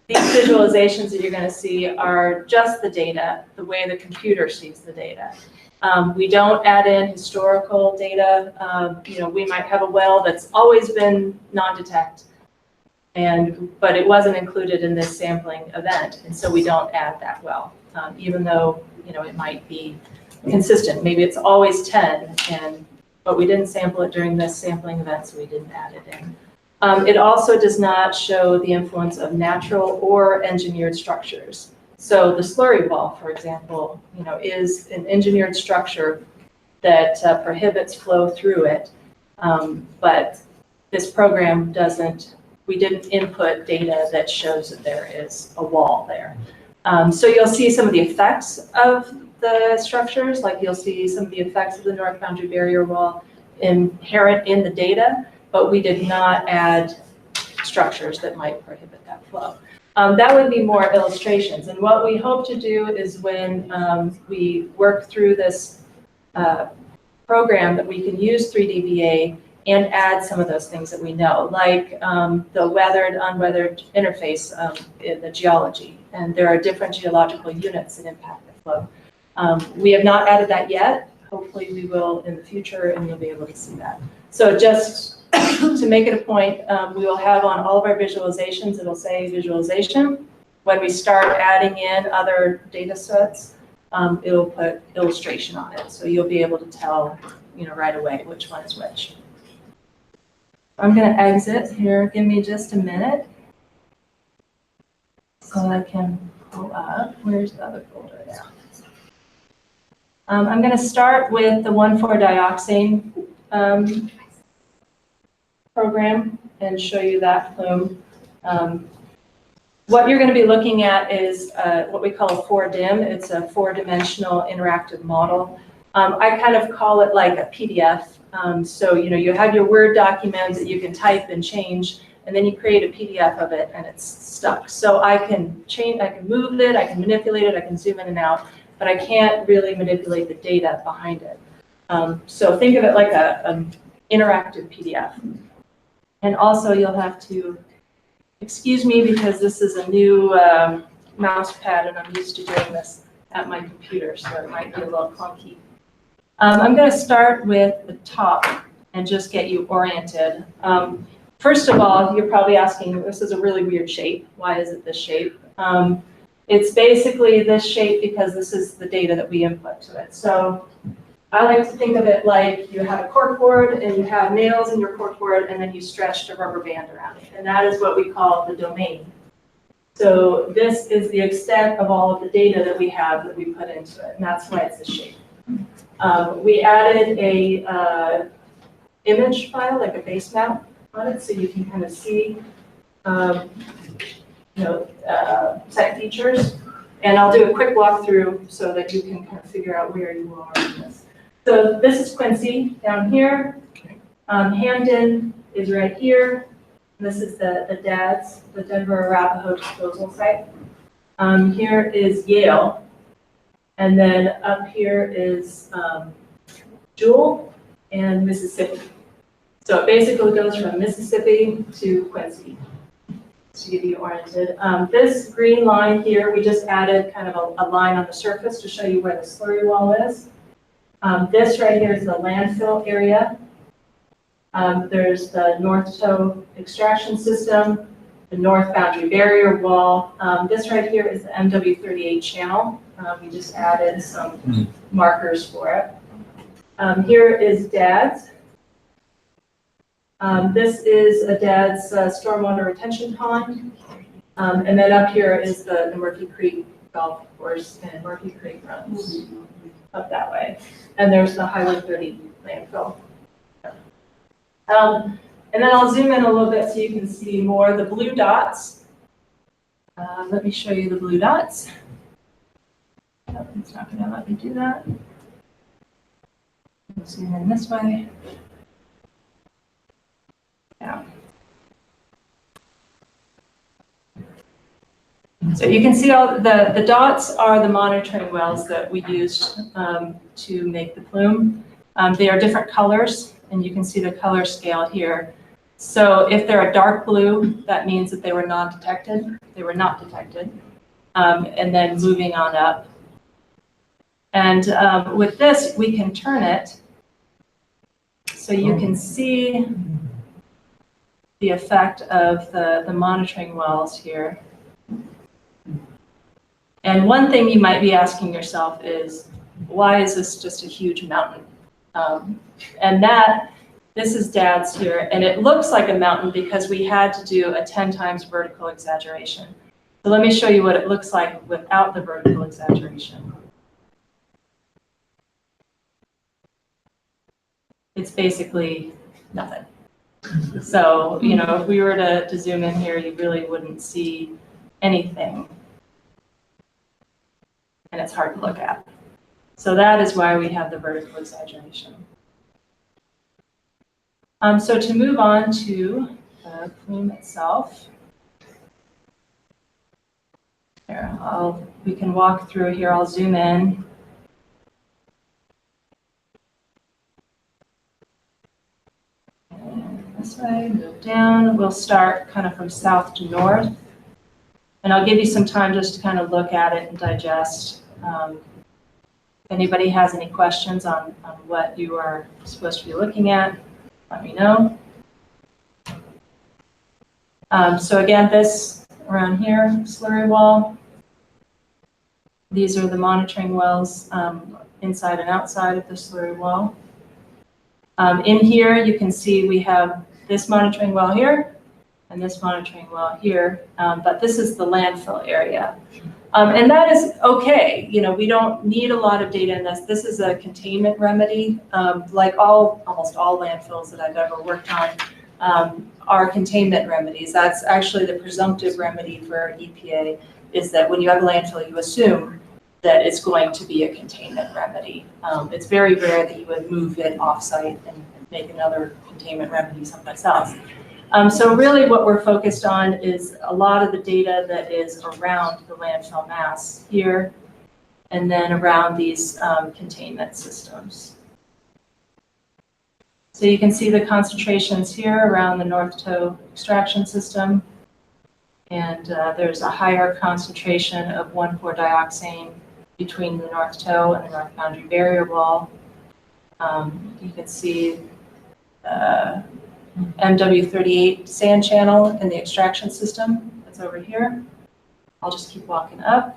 these visualizations that you're going to see are just the data, the way the computer sees the data. We don't add in historical data. We might have a well that's always been non-detect, but it wasn't included in this sampling event, and so we don't add that well, even though it might be consistent. Maybe it's always 10, but we didn't sample it during this sampling event, so we didn't add it in. It also does not show the influence of natural or engineered structures. So the slurry wall, for example, is an engineered structure that prohibits flow through it, but this program doesn't. We didn't input data that shows that there is a wall there. So you'll see some of the effects of the structures, like you'll see some of the effects of the north boundary barrier wall inherent in the data, but we did not add structures that might prohibit that flow. That would be more illustrations. And what we hope to do is when we work through this program that we can use 3DVA and add some of those things that we know, like the weathered, unweathered interface in the geology. And there are different geological units that impact the flow. We have not added that yet. Hopefully we will in the future, and you'll be able to see that. So just to make it a point, we will have on all of our visualizations, it'll say visualization. When we start adding in other data sets, it'll put illustration on it. So you'll be able to tell right away which one is which. I'm going to exit here. Give me just a minute so I can pull up. Where's the other folder now? I'm going to start with the 1,4-dioxane program and show you that plume. What you're going to be looking at is what we call a 4DIM. It's a 4-dimensional interactive model. I kind of call it like a PDF. So you have your Word document that you can type and change, and then you create a PDF of it, and it's stuck. So I can change, I can move it, I can manipulate it, I can zoom in and out, but I can't really manipulate the data behind it. So think of it like an interactive PDF. And also you'll have to excuse me because this is a new mouse pad, and I'm used to doing this at my computer, so it might be a little clunky. I'm going to start with the top and just get you oriented. First of all, you're probably asking, this is a really weird shape. Why is it this shape? It's basically this shape because this is the data that we input to it. So I like to think of it like you have a corkboard and you have nails in your corkboard, and then you stretched a rubber band around it. And that is what we call the domain. So this is the extent of all of the data that we have that we put into it, and that's why it's the shape. We added a image file, like a base map on it, so you can kind of see set features. And I'll do a quick walkthrough so that you can kind of figure out where you are in this. So this is Quincy down here. Hamden is right here. This is the DADS, the Denver Arapahoe Disposal Site. Here is Yale. And then up here is Jewel and Mississippi. So it basically goes from Mississippi to Quincy, to get you oriented. This green line here, we just added kind of a line on the surface to show you where the slurry wall is. This right here is the landfill area. There's the North Toe extraction system, the north boundary barrier wall. This right here is the MW38 channel. We just added some markers for it. Here is DADS. This is a DADS stormwater retention pond. And then up here is the Murphy Creek Golf Course, and Murphy Creek runs up that way. And there's the Highway 30 landfill. And then I'll zoom in a little bit so you can see more. The blue dots. Let me show you the blue dots. No, it's not going to let me do that. Zoom in this way. Yeah. So you can see all the dots are the monitoring wells that we used to make the plume. They are different colors, and you can see the color scale here. So if they're a dark blue, that means that they were non-detected. They were not detected. And then moving on up. And with this, we can turn it so you can see the effect of the monitoring wells here. And one thing you might be asking yourself is, why is this just a huge mountain? And this is Dad's here, and it looks like a mountain because we had to do a 10 times vertical exaggeration. So let me show you what it looks like without the vertical exaggeration. It's basically nothing. So, you know, if we were to zoom in here, you really wouldn't see anything. And it's hard to look at. So that is why we have the vertical exaggeration. So to move on to the plume itself, here, we can walk through here. I'll zoom in. And this way, move down. We'll start kind of from south to north. And I'll give you some time just to kind of look at it and digest. If anybody has any questions on what you are supposed to be looking at, let me know. So again, this around here, slurry wall. These are the monitoring wells inside and outside of the slurry wall. In here, you can see we have this monitoring well here and this monitoring well here, but this is the landfill area. And that is okay. You know, we don't need a lot of data in this. This is a containment remedy. Like almost all landfills that I've ever worked on are containment remedies. That's actually the presumptive remedy for EPA, is that when you have a landfill, you assume that it's going to be a containment remedy. It's very rare that you would move it offsite and make another containment remedy someplace else. So really what we're focused on is a lot of the data that is around the landfill mass here, and then around these containment systems. So you can see the concentrations here around the North Toe extraction system. And there's a higher concentration of 1,4-dioxane between the North Toe and the North Boundary Barrier Wall. You can see MW38 sand channel in the extraction system. That's over here. I'll just keep walking up.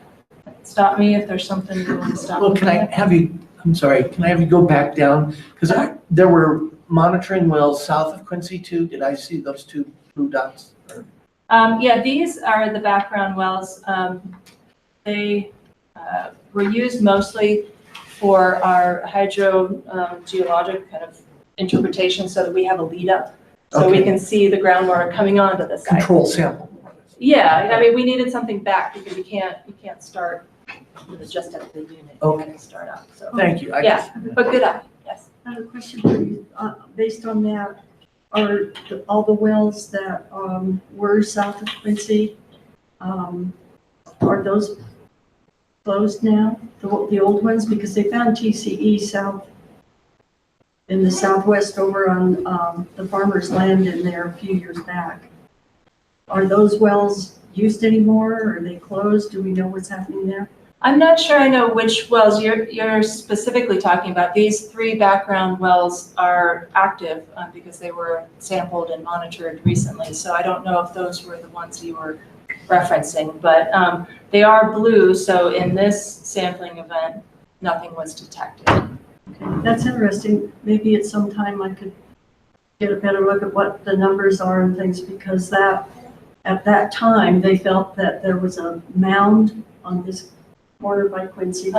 Stop me if there's something you want to stop. Well, can I have you, I'm sorry, can I have you go back down? Because there were monitoring wells south of Quincy too. Did I see those two blue dots? Yeah, these are the background wells. They were used mostly for our hydrogeologic kind of interpretation, so that we have a lead up. So we can see the groundwater coming onto the site. Control sample. Yeah, I mean, we needed something back because you can't start just at the unit. Okay. You gotta start out. So Thank you. yeah, but good eye. Yes. I have a question for you. Based on that, are all the wells that were south of Quincy, are those closed now? The old ones, because they found TCE south in the southwest over on the farmer's land in there a few years back. Are those wells used anymore? Or are they closed? Do we know what's happening there? I'm not sure I know which wells you're specifically talking about. These 3 background wells are active because they were sampled and monitored recently. So I don't know if those were the ones you were referencing, but they are blue. So in this sampling event, nothing was detected. Okay, that's interesting. Maybe at some time I could get a better look at what the numbers are and things, because that at that time they felt that there was a mound on this corner by Quincy,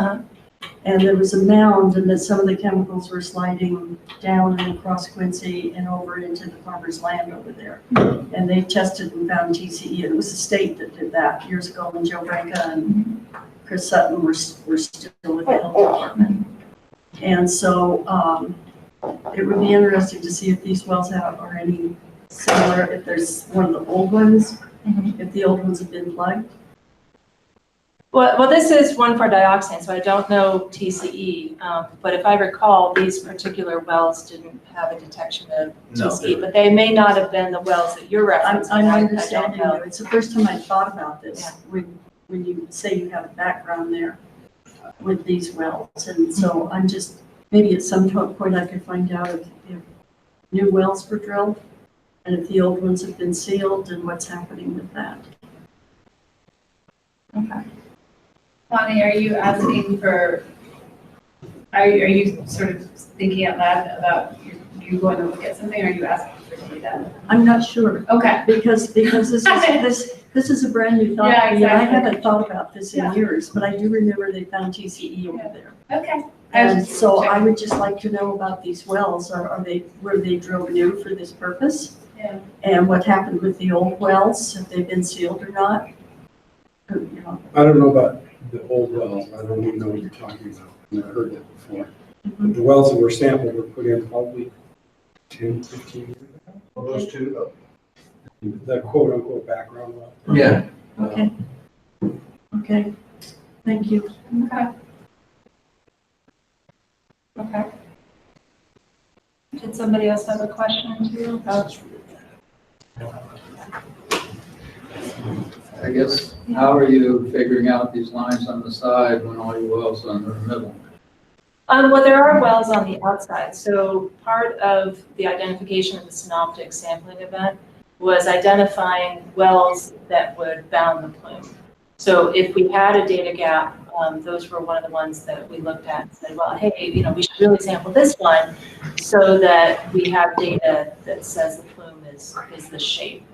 and there was a mound, and that some of the chemicals were sliding down and across Quincy and over into the farmer's land over there. And they tested and found TCE. It was the state that did that years ago when Joe Branca and Chris Sutton were still with the health department. And so it would be interesting to see if these wells are any similar, if there's one of the old ones, if the old ones have been plugged. Well, this is 1,4-dioxane, so I don't know TCE, but if I recall, these particular wells didn't have a detection of No. TCE, but they may not have been the wells that you're referencing. I'm I don't understanding know. you. It's the first time I thought about this, Yeah. when you say you have a background there with these wells. And so I'm just, maybe at some point I could find out if new wells were drilled and if the old ones have been sealed and what's happening with that. Okay. Bonnie, are you asking for, are you sort of thinking out loud about you going to look at something, or are you asking for data? I'm not sure. Okay. Because this is a brand new thought. Yeah, to me. I exactly. haven't thought about this in years, but I do remember they found TCE over there. Okay. And so I would just like to know about these wells. Were they drilled new for this purpose? Yeah. And what happened with the old wells? Have they been sealed or not? Or, you know. I don't know about the old wells. I don't even know what you're talking about. I've never heard that before. But the wells that were sampled were put in probably 10, 15 years ago. Well, those two, The quote unquote background well. Yeah. Okay. Okay. Thank you. Okay. Okay. Did somebody else have a question too about? I guess, how are you figuring out these lines on the side when all your wells are in the middle? Well, there are wells on the outside. So part of the identification of the synoptic sampling event was identifying wells that would bound the plume. So if we had a data gap, those were one of the ones that we looked at and said, well, hey, we should really sample this one so that we have data that says the plume is this shape.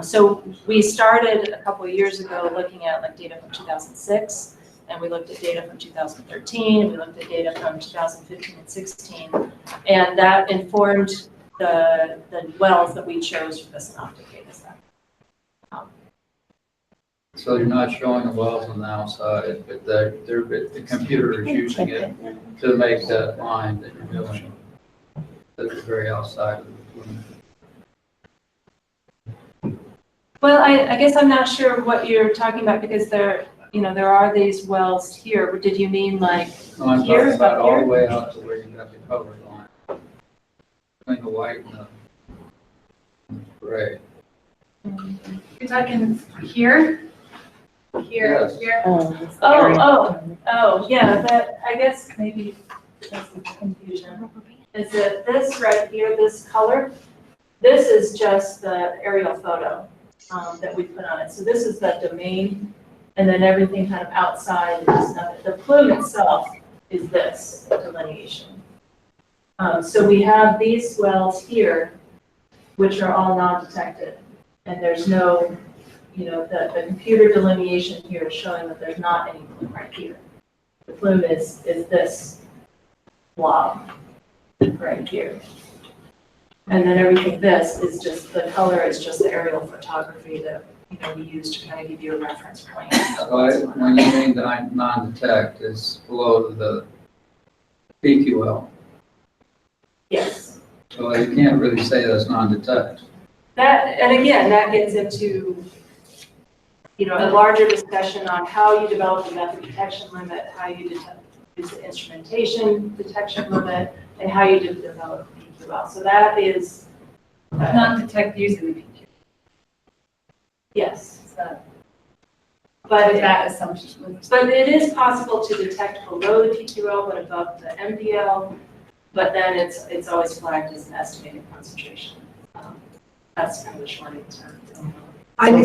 So we started a couple of years ago looking at like data from 2006, and we looked at data from 2013, and we looked at data from 2015 and 16, and that informed the wells that we chose for the synoptic data set. So you're not showing the wells on the outside, but the computer is using it to make that line that you're doing at the very outside of the plume. Well, I guess I'm not sure what you're talking about, because there are these wells here. But did you mean like No, I'm here, talking about up all here? the way out to where you have the cover line, between the white and the gray. You're talking here? Here, Yes. here? Oh, yeah, that, I guess maybe that's the confusion. Is that this right here, this color, this is just the aerial photo that we put on it. So this is the domain, and then everything kind of outside is nothing. The plume itself is this delineation. So we have these wells here, which are all non-detected, and there's no, the computer delineation here is showing that there's not any plume right here. The plume is this blob right here. And then everything this is just, the color is just the aerial photography that, we use to kind of give you a reference point. So when you mean that non-detect is below the PQL, Yes. so you can't really say that's non-detect. That, and again, that gets into, a larger discussion on how you develop the method detection limit, how you use the instrumentation detection limit, and how you develop PQL. So that is Non-detect using the PQ. yes. But that assumption. But it is possible to detect below the PQL but above the MDL, but then it's always flagged as an estimated concentration. That's kind of the short answer.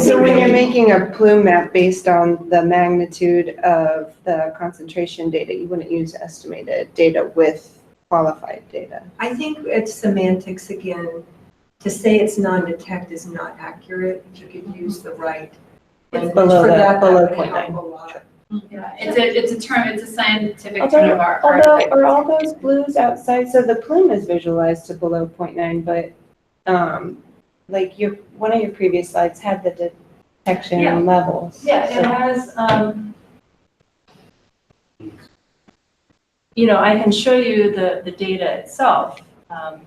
So when you're making a plume map based on the magnitude of the concentration data, you wouldn't use estimated data with qualified data. I think it's semantics again. To say it's non-detect is not accurate. You could use the right. It's below that below would help 0.9. a lot. Yeah, it's a term, it's a scientific term of art. Although, are all those blues outside, so the plume is visualized to below 0.9, but like one of your previous slides had the detection Yeah. levels. Yeah, it has, I can show you the data itself.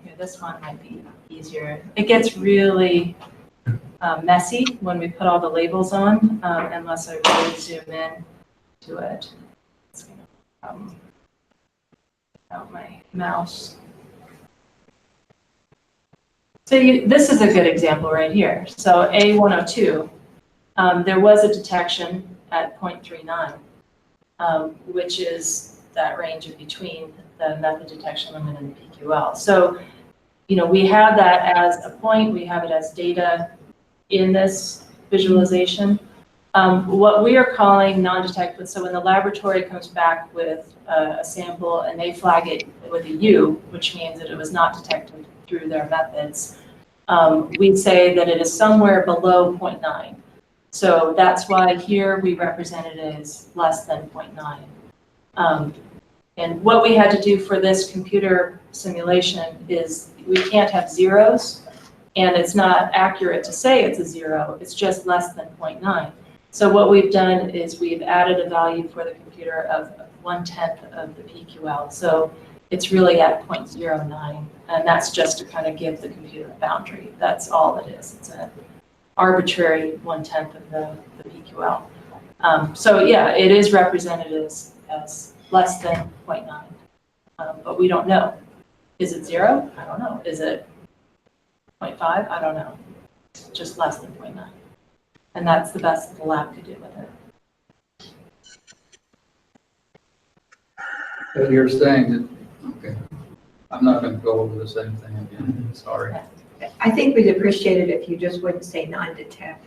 Here, this one might be easier. It gets really messy when we put all the labels on, unless I really zoom in. to it. It's gonna, out my mouse. So this is a good example right here. So A102, there was a detection at 0.39, which is that range in between the method detection limit and the PQL. So, we have that as a point, we have it as data in this visualization. What we are calling non-detectable, so when the laboratory comes back with a sample and they flag it with a U, which means that it was not detected through their methods, we say that it is somewhere below 0.9. So that's why here we represent it as less than 0.9. And what we had to do for this computer simulation is we can't have zeros, and it's not accurate to say it's a zero, it's just less than 0.9. So what we've done is we've added a value for the computer of 1/10 of the PQL. So it's really at 0.09, and that's just to kind of give the computer a boundary. That's all it is. It's an arbitrary 1/10 of the PQL. So yeah, it is represented as less than 0.9, but we don't know. Is it 0? I don't know. Is it 0.5? I don't know. It's just less than 0.9. And that's the best that the lab could do with it. But you're saying that, okay, I'm not going to go over the same thing again, sorry. I think we'd appreciate it if you just wouldn't say non-detect.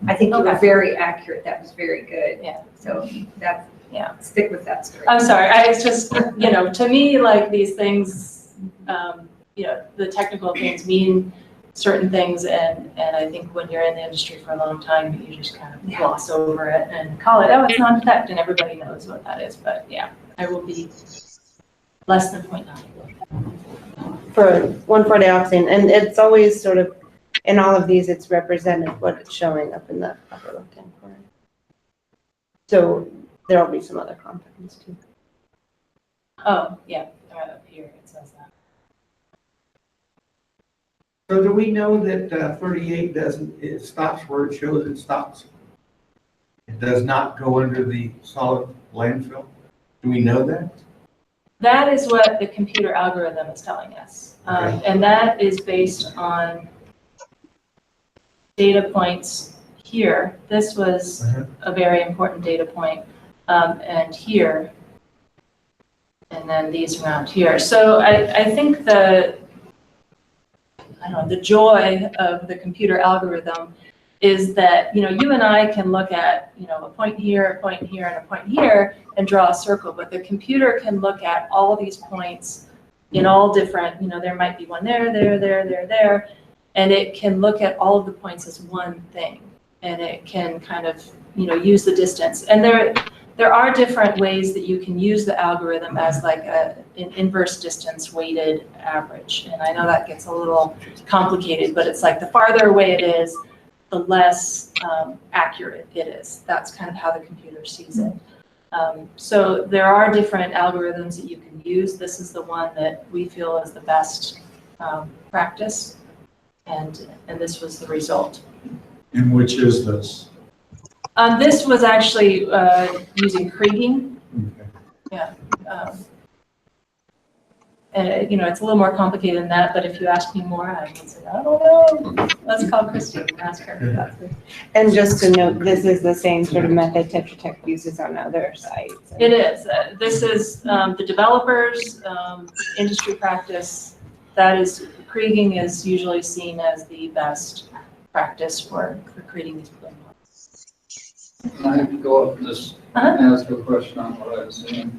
I think you were very accurate. That was very good. Yeah. So that's, yeah, stick with that story. I'm sorry. It's just, to me, like these things, the technical things mean certain things, and I think when you're in the industry for a long time, you just kind of gloss over it and call it, oh, it's non-detect, and everybody knows what that is. But yeah, I will be less than 0.9. For 1,4-dioxane, and it's always sort of, in all of these, it's represented what it's showing up in the upper left-hand corner. So there'll be some other compounds too. Oh, yeah, right up here it says that. So do we know that 38 it stops where it shows it stops? It does not go under the solid landfill? Do we know that? That is what the computer algorithm is telling us. And that is based on data points here. This was a very important data point. And here, and then these around here. So I think the joy of the computer algorithm is that, you and I can look at, a point here, a point here, and a point here, and draw a circle, but the computer can look at all these points in all different, there might be one there, and it can look at all of the points as one thing, and it can kind of, use the distance. And there are different ways that you can use the algorithm as like an inverse distance weighted average. And I know that gets a little complicated, but it's like the farther away it is, the less accurate it is. That's kind of how the computer sees it. So there are different algorithms that you can use. This is the one that we feel is the best practice, and this was the result. And which is this? This was actually using kriging. Yeah. And it's a little more complicated than that, but if you ask me more, I would say, I don't know. Let's call Christy and ask her. And just to note, this is the same sort of method Tetra Tech uses on other sites. It is. This is the developers' industry practice. That is, kriging is usually seen as the best practice for creating these balloon models. Can I go up and just ask a question on what I was seeing?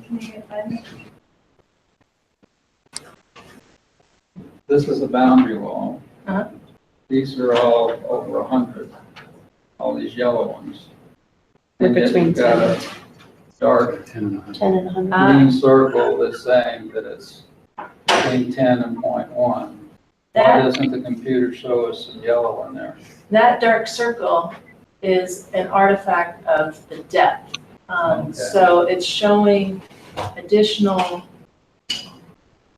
This is a boundary wall. These are all over 100, all these yellow ones. And yet you've got a dark 10 and 100. green circle that's saying that it's between 10 and 0.1. Why doesn't the computer show us some yellow in there? That dark circle is an artifact of the depth. So it's showing additional.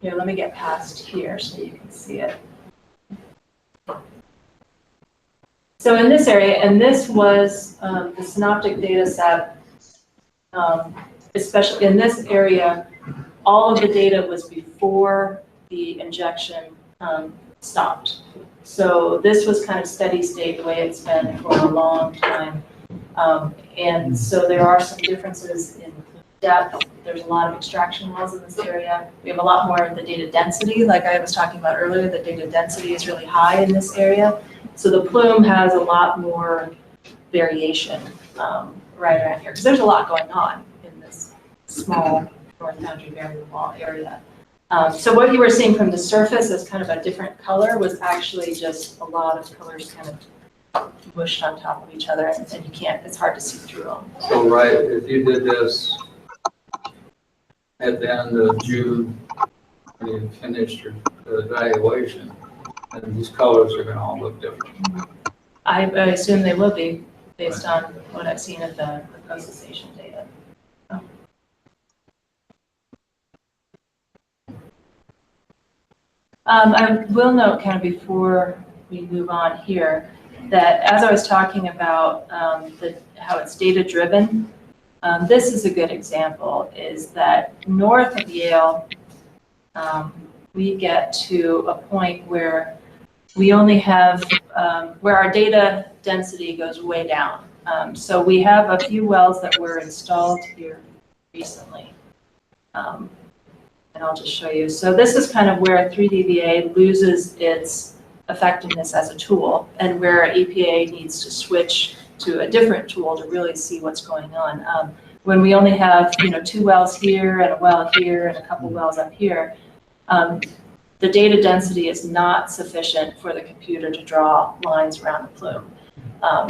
Here, let me get past here so you can see it. So in this area, and this was the synoptic data set especially in this area, all of the data was before the injection stopped. So this was kind of steady state the way it's been for a long time. And so there are some differences in depth. There's a lot of extraction wells in this area. We have a lot more of the data density, like I was talking about earlier, the data density is really high in this area. So the plume has a lot more variation right around here, because there's a lot going on in this small North Boundary Barrier Wall area. So what you were seeing from the surface as kind of a different color was actually just a lot of colors kind of mushed on top of each other, and you can't, it's hard to see through them. So, right, if you did this at the end of June, when you finished your evaluation, then these colors are gonna all look different. I assume they will be, based on what I've seen of the post-cessation data. I will note, kind of before we move on here, that as I was talking about how it's data-driven, this is a good example, is that north of Yale, we get to a point where we only have, where our data density goes way down. So we have a few wells that were installed here recently. And I'll just show you. So this is kind of where 3dVA loses its effectiveness as a tool, and where EPA needs to switch to a different tool to really see what's going on. When we only have 2 wells here and a well here and a couple wells up here, the data density is not sufficient for the computer to draw lines around the plume.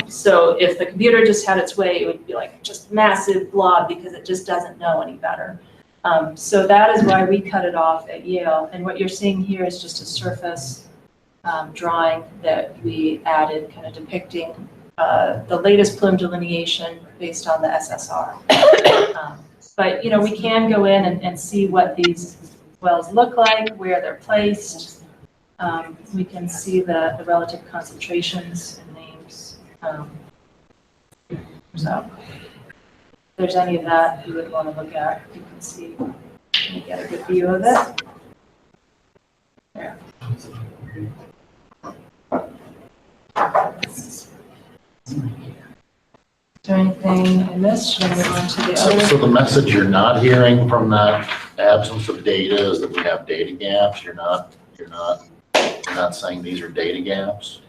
So if the computer just had its way, it would be like just massive blob because it just doesn't know any better. So that is why we cut it off at Yale. And what you're seeing here is just a surface drawing that we added, kind of depicting the latest plume delineation based on the SSR. But we can go in and see what these wells look like, where they're placed. We can see the relative concentrations and names. So if there's any of that you would want to look at, you can see and get a good view of it. There. Is there anything I missed? Should I move on to the other? So the message you're not hearing from that absence of data is that we have data gaps. You're not saying these are data gaps?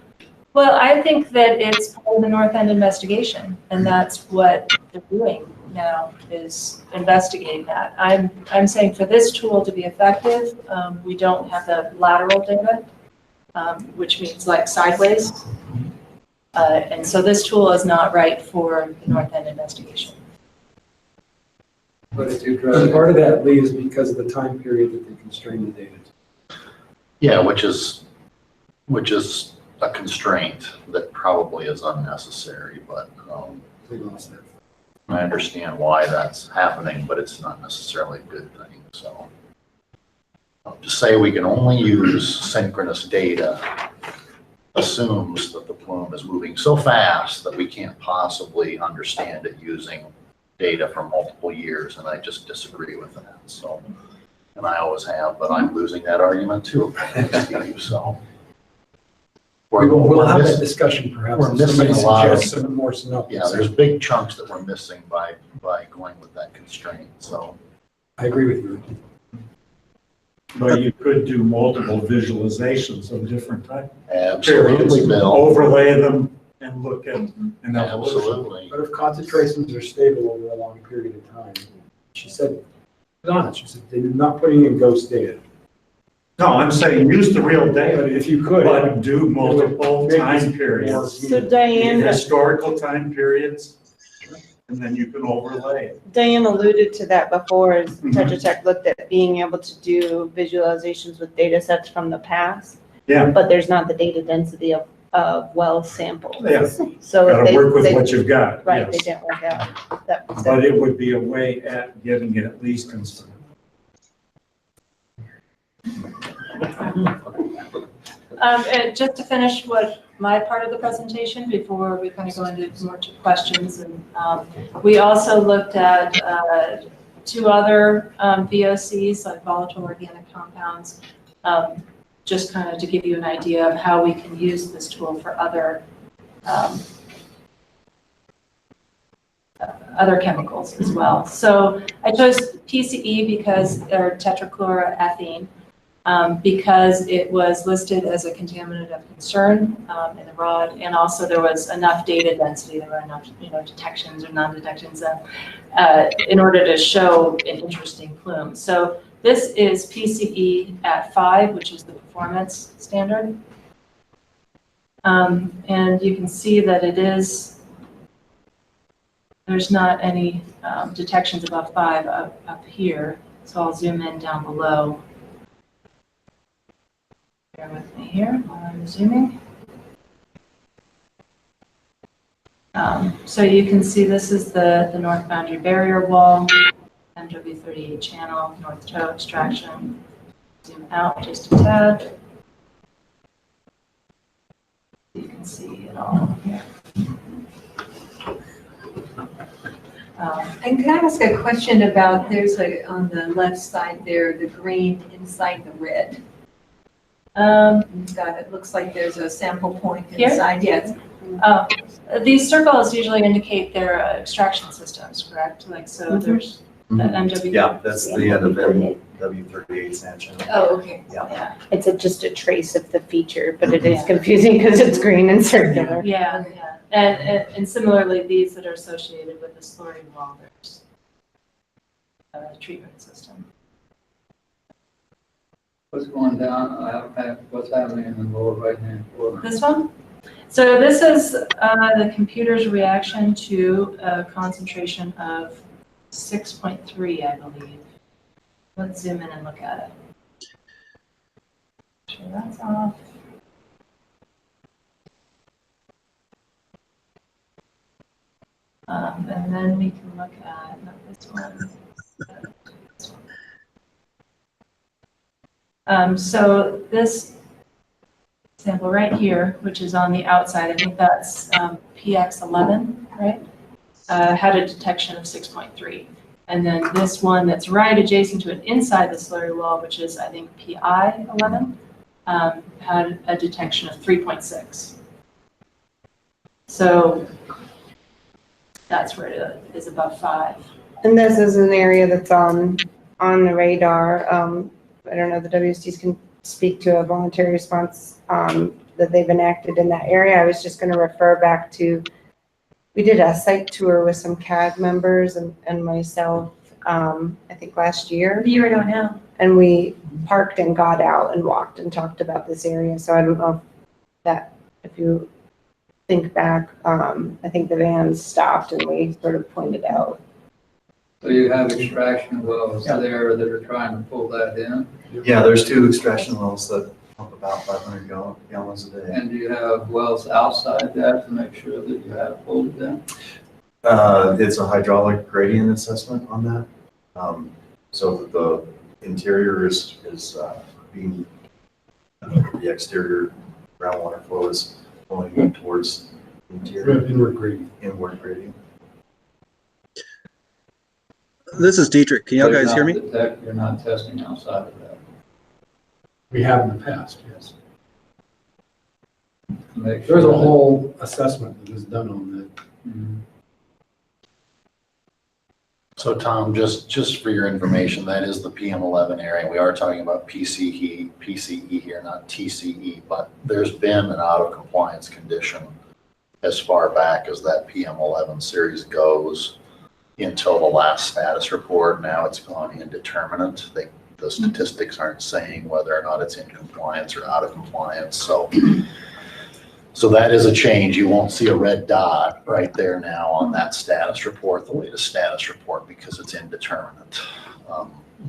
Well, I think that it's part of the North End investigation, and that's what they're doing now, is investigating that. I'm saying for this tool to be effective, we don't have the lateral data, which means like sideways. And so this tool is not right for the North End investigation. But if you And part of that, Lee, is because of the time period that they constrain the data to. Yeah, which is a constraint that probably is unnecessary, but I understand why that's happening, but it's not necessarily a good thing. So to say we can only use synchronous data assumes that the plume is moving so fast that we can't possibly understand it using data from multiple years, and I just disagree with that. So, and I always have, but I'm losing that argument too. So We'll have that discussion perhaps. We're missing a lot of some more synopsis. Yeah, there's big chunks that we're missing by going with that constraint. So I agree with you. But you could do multiple visualizations of different types. Absolutely, Bill. Overlay them and look at an evolution. Absolutely. But if concentrations are stable over a long period of time, she said, she said, they're not putting in ghost data. No, I'm saying use the real But data, if you could. but do multiple time periods. So Diane, Historical time periods, and then you can overlay it. Diane alluded to that before, as Tetra Tech looked at being able to do visualizations with data sets from the past. Yeah. But there's not the data density of well samples. Yeah. So Gotta they, work with they- what you've got. Right, they yes. didn't work out. That was But it. it would be a way at getting it at least consistent. And just to finish what my part of the presentation before we kind of go into more questions. And we also looked at 2 other VOCs, like volatile organic compounds, just kind of to give you an idea of how we can use this tool for other chemicals as well. So I chose PCE because, or tetrachloroethene, because it was listed as a contaminant of concern in the ROD, and also there was enough data density, there were enough detections or non-detections in order to show an interesting plume. So this is PCE at 5, which is the performance standard. And you can see that it is, there's not any detections above 5 up here. So I'll zoom in down below. Bear with me here while I'm zooming. So you can see this is the north boundary barrier wall, MW38 channel, north toe extraction. Zoom out just a tad. You can see it all here. And can I ask a question about, there's on the left side there, the green inside the red. It looks like there's a sample point inside. Yes. These circles usually indicate their extraction systems, correct? Like, so there's the MW. Yeah, that's the end of W38 sand channel. Oh, okay. Yeah. It's just a trace of the feature, but it is confusing because it's green and circular. Yeah. And similarly, these that are associated with the slurry wall, there's a treatment system. What's going down, what's happening in the lower right-hand corner? This one? So this is the computer's reaction to a concentration of 6.3, I believe. Let's zoom in and look at it. Sure, that's off. And then we can look at, not this one. This one. So this sample right here, which is on the outside, I think that's PX11, right? Had a detection of 6.3. And then this one that's right adjacent to it inside the slurry wall, which is, I think, PI11, had a detection of 3.6. So that's where it is above 5. And this is an area that's on the radar. I don't know, the WSTs can speak to a voluntary response that they've enacted in that area. I was just going to refer back to, we did a site tour with some CAG members and myself, I think last year. The year ago now. And we parked and got out and walked and talked about this area. So I don't know if you think back, I think the vans stopped and we sort of pointed out. So you have extraction wells there that are trying to pull that in? Yeah, there's 2 extraction wells that pump about 500 gallons a day. And do you have wells outside that to make sure that you have pulled it in? It's a hydraulic gradient assessment on that. So that the interior is being, the exterior groundwater flow is flowing towards the interior. Inward gradient. This is Dietrich. Can y'all guys hear me? You're not testing outside of that. We have in the past, yes. Make There's sure a whole assessment that is done on that. Mm-hmm. So Tom, just for your information, that is the PM11 area. We are talking about PCE here, not TCE, but there's been an out of compliance condition as far back as that PM11 series goes until the last status report. Now it's gone indeterminate. The statistics aren't saying whether or not it's in compliance or out of compliance. So that is a change. You won't see a red dot right there now on that status report, the latest status report, because it's indeterminate.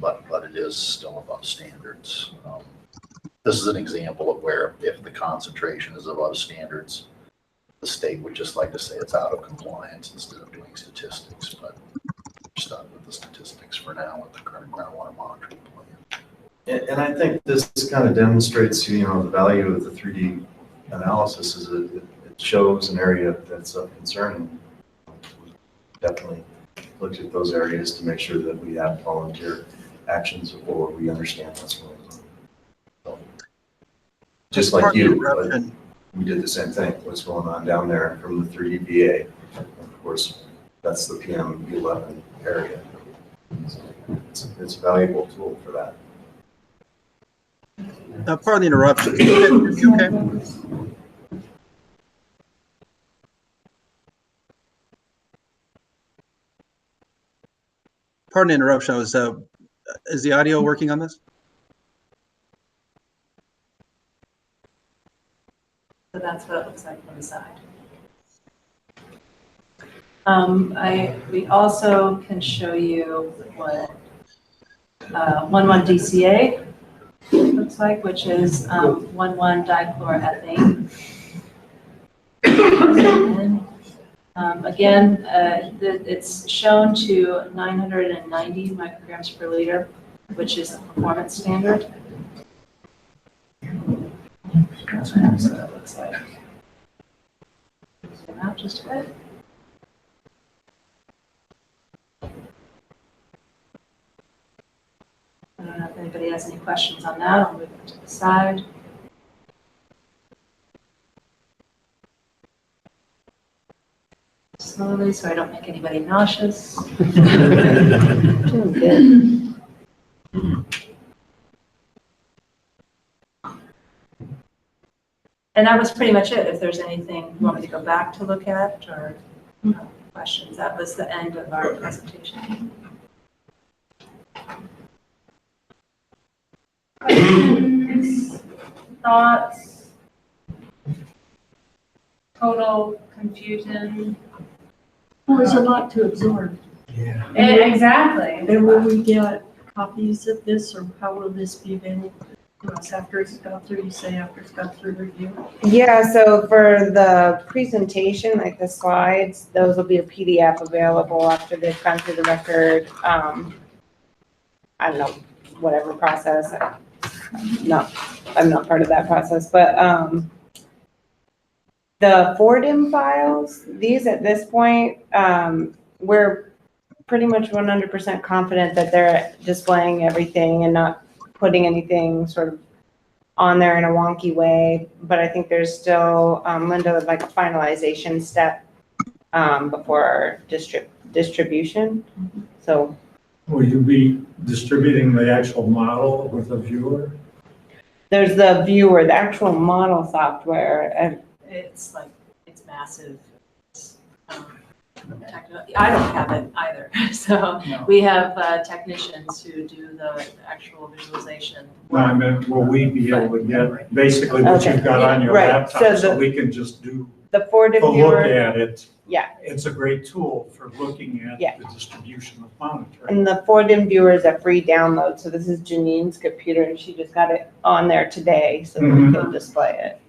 But it is still above standards. This is an example of where if the concentration is above standards, the state would just like to say it's out of compliance instead of doing statistics, but we're stuck with the statistics for now with the current groundwater monitoring plan. And I think this kind of demonstrates, the value of the 3D analysis is it shows an area that's of concern. Definitely looked at those areas to make sure that we have volunteer actions or we understand what's going on. So, just like you, but we did the same thing, what's going on down there from the 3DBA. Of course, that's the PM11 area. So it's a valuable tool for that. Pardon the interruption. You okay? Pardon the interruption. I was, is the audio working on this? So that's what it looks like from the side. We also can show you what 1,1 DCA looks like, which is 1,1 dichloroethane. Again, it's shown to 990 micrograms per liter, which is the performance standard. That's what that looks like. Zoom out just a bit. I don't know if anybody has any questions on that. I'll move it to the side. Slowly, so I don't make anybody nauseous. Doing good. And that was pretty much it. If there's anything you want me to go back to look at or questions, that was the end of our presentation. Questions, thoughts, total confusion? Well, there's a lot to absorb. Yeah. Exactly. And will we get copies of this, or how will this be available to us after it's got through, you say after it's got through review? Yeah, so for the presentation, like the slides, those will be a PDF available after they've gone through the record. I don't know, whatever process. No, I'm not part of that process, but the 4DIM files, these at this point, we're pretty much 100% confident that they're displaying everything and not putting anything sort of on there in a wonky way. But I think there's still, Linda, like a finalization step before our distribution. So. Will you be distributing the actual model with a viewer? There's the viewer, the actual model software, and It's like, it's massive. I don't have it either. So we have technicians who do the actual visualization. No, I meant, will we be able to get basically what you've got on your Right. laptop so we can just do the 4DIM a viewer. look at it? Yeah. It's a great tool for looking at the distribution of monitoring. And the 4DIM viewer is a free download. So this is Janine's computer and she just got it on there today so we can display it.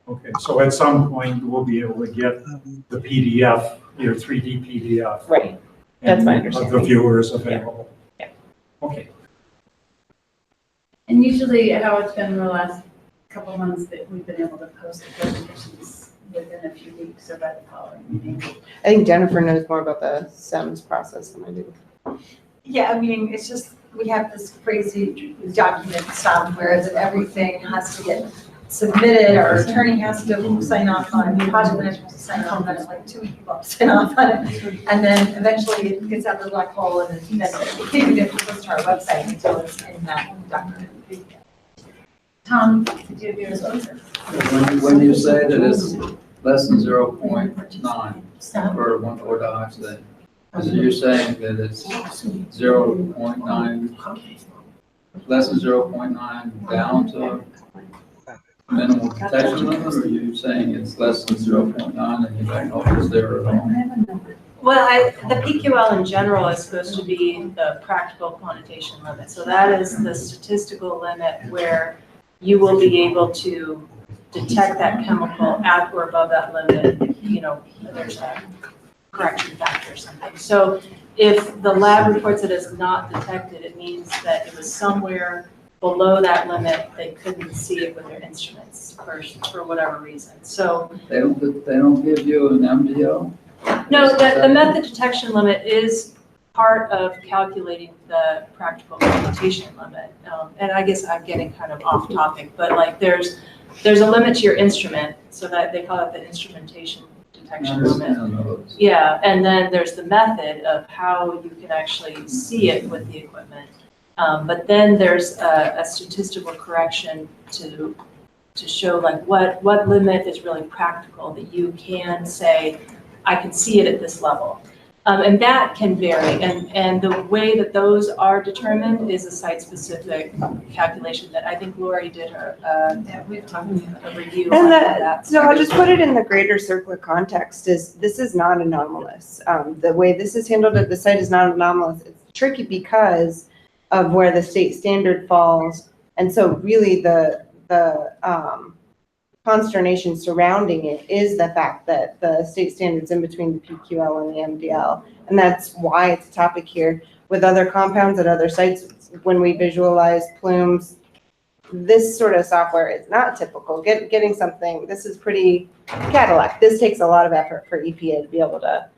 Okay, so at some point we'll be able to get the PDF, your 3D PDF. Right, that's my understanding. Of the viewers available. Yeah. Okay. And usually how it's been the last couple of months that we've been able to post the presentations within a few weeks or by the following meeting. I think Jennifer knows more about the SEMS process than I do. Yeah, I mean, it's just, we have this crazy document software that everything has to get submitted, our attorney has to sign off on it, project manager has to sign off on it, like 2 people have to sign off on it. And then eventually it gets out of the black hole and then it can't get posted to our website until it's in that document. Tom, did you have yours over? When you say that it's less than 0.9 for 1,4 docs, then you're saying that it's 0.9, less than 0.9 down to minimal detection limit, or are you saying it's less than 0.9 and you don't know if it's there at all? Well, the PQL in general is supposed to be the practical quantitation limit. So that is the statistical limit where you will be able to detect that chemical at or above that limit if, there's a correction factor or something. So if the lab reports it as not detected, it means that it was somewhere below that limit, they couldn't see it with their instruments for whatever reason. So They don't give you an MDL? no, the method detection limit is part of calculating the practical computation limit. And I guess I'm getting kind of off topic, but like there's a limit to your instrument, so that they call it the instrumentation detection limit. Yeah, and then there's the method of how you can actually see it with the equipment. But then there's a statistical correction to show like what limit is really practical that you can say, I can see it at this level. And that can vary, and the way that those are determined is a site-specific calculation that I think Lori did a review on And that. so I'll just put it in the greater circular context this is not anomalous. The way this is handled at the site is not anomalous. It's tricky because of where the state standard falls. And so really the consternation surrounding it is the fact that the state standard's in between the PQL and the MDL. And that's why it's a topic here. With other compounds at other sites, when we visualize plumes, this sort of software is not typical. Getting something, this is pretty Cadillac. This takes a lot of effort for EPA to be able to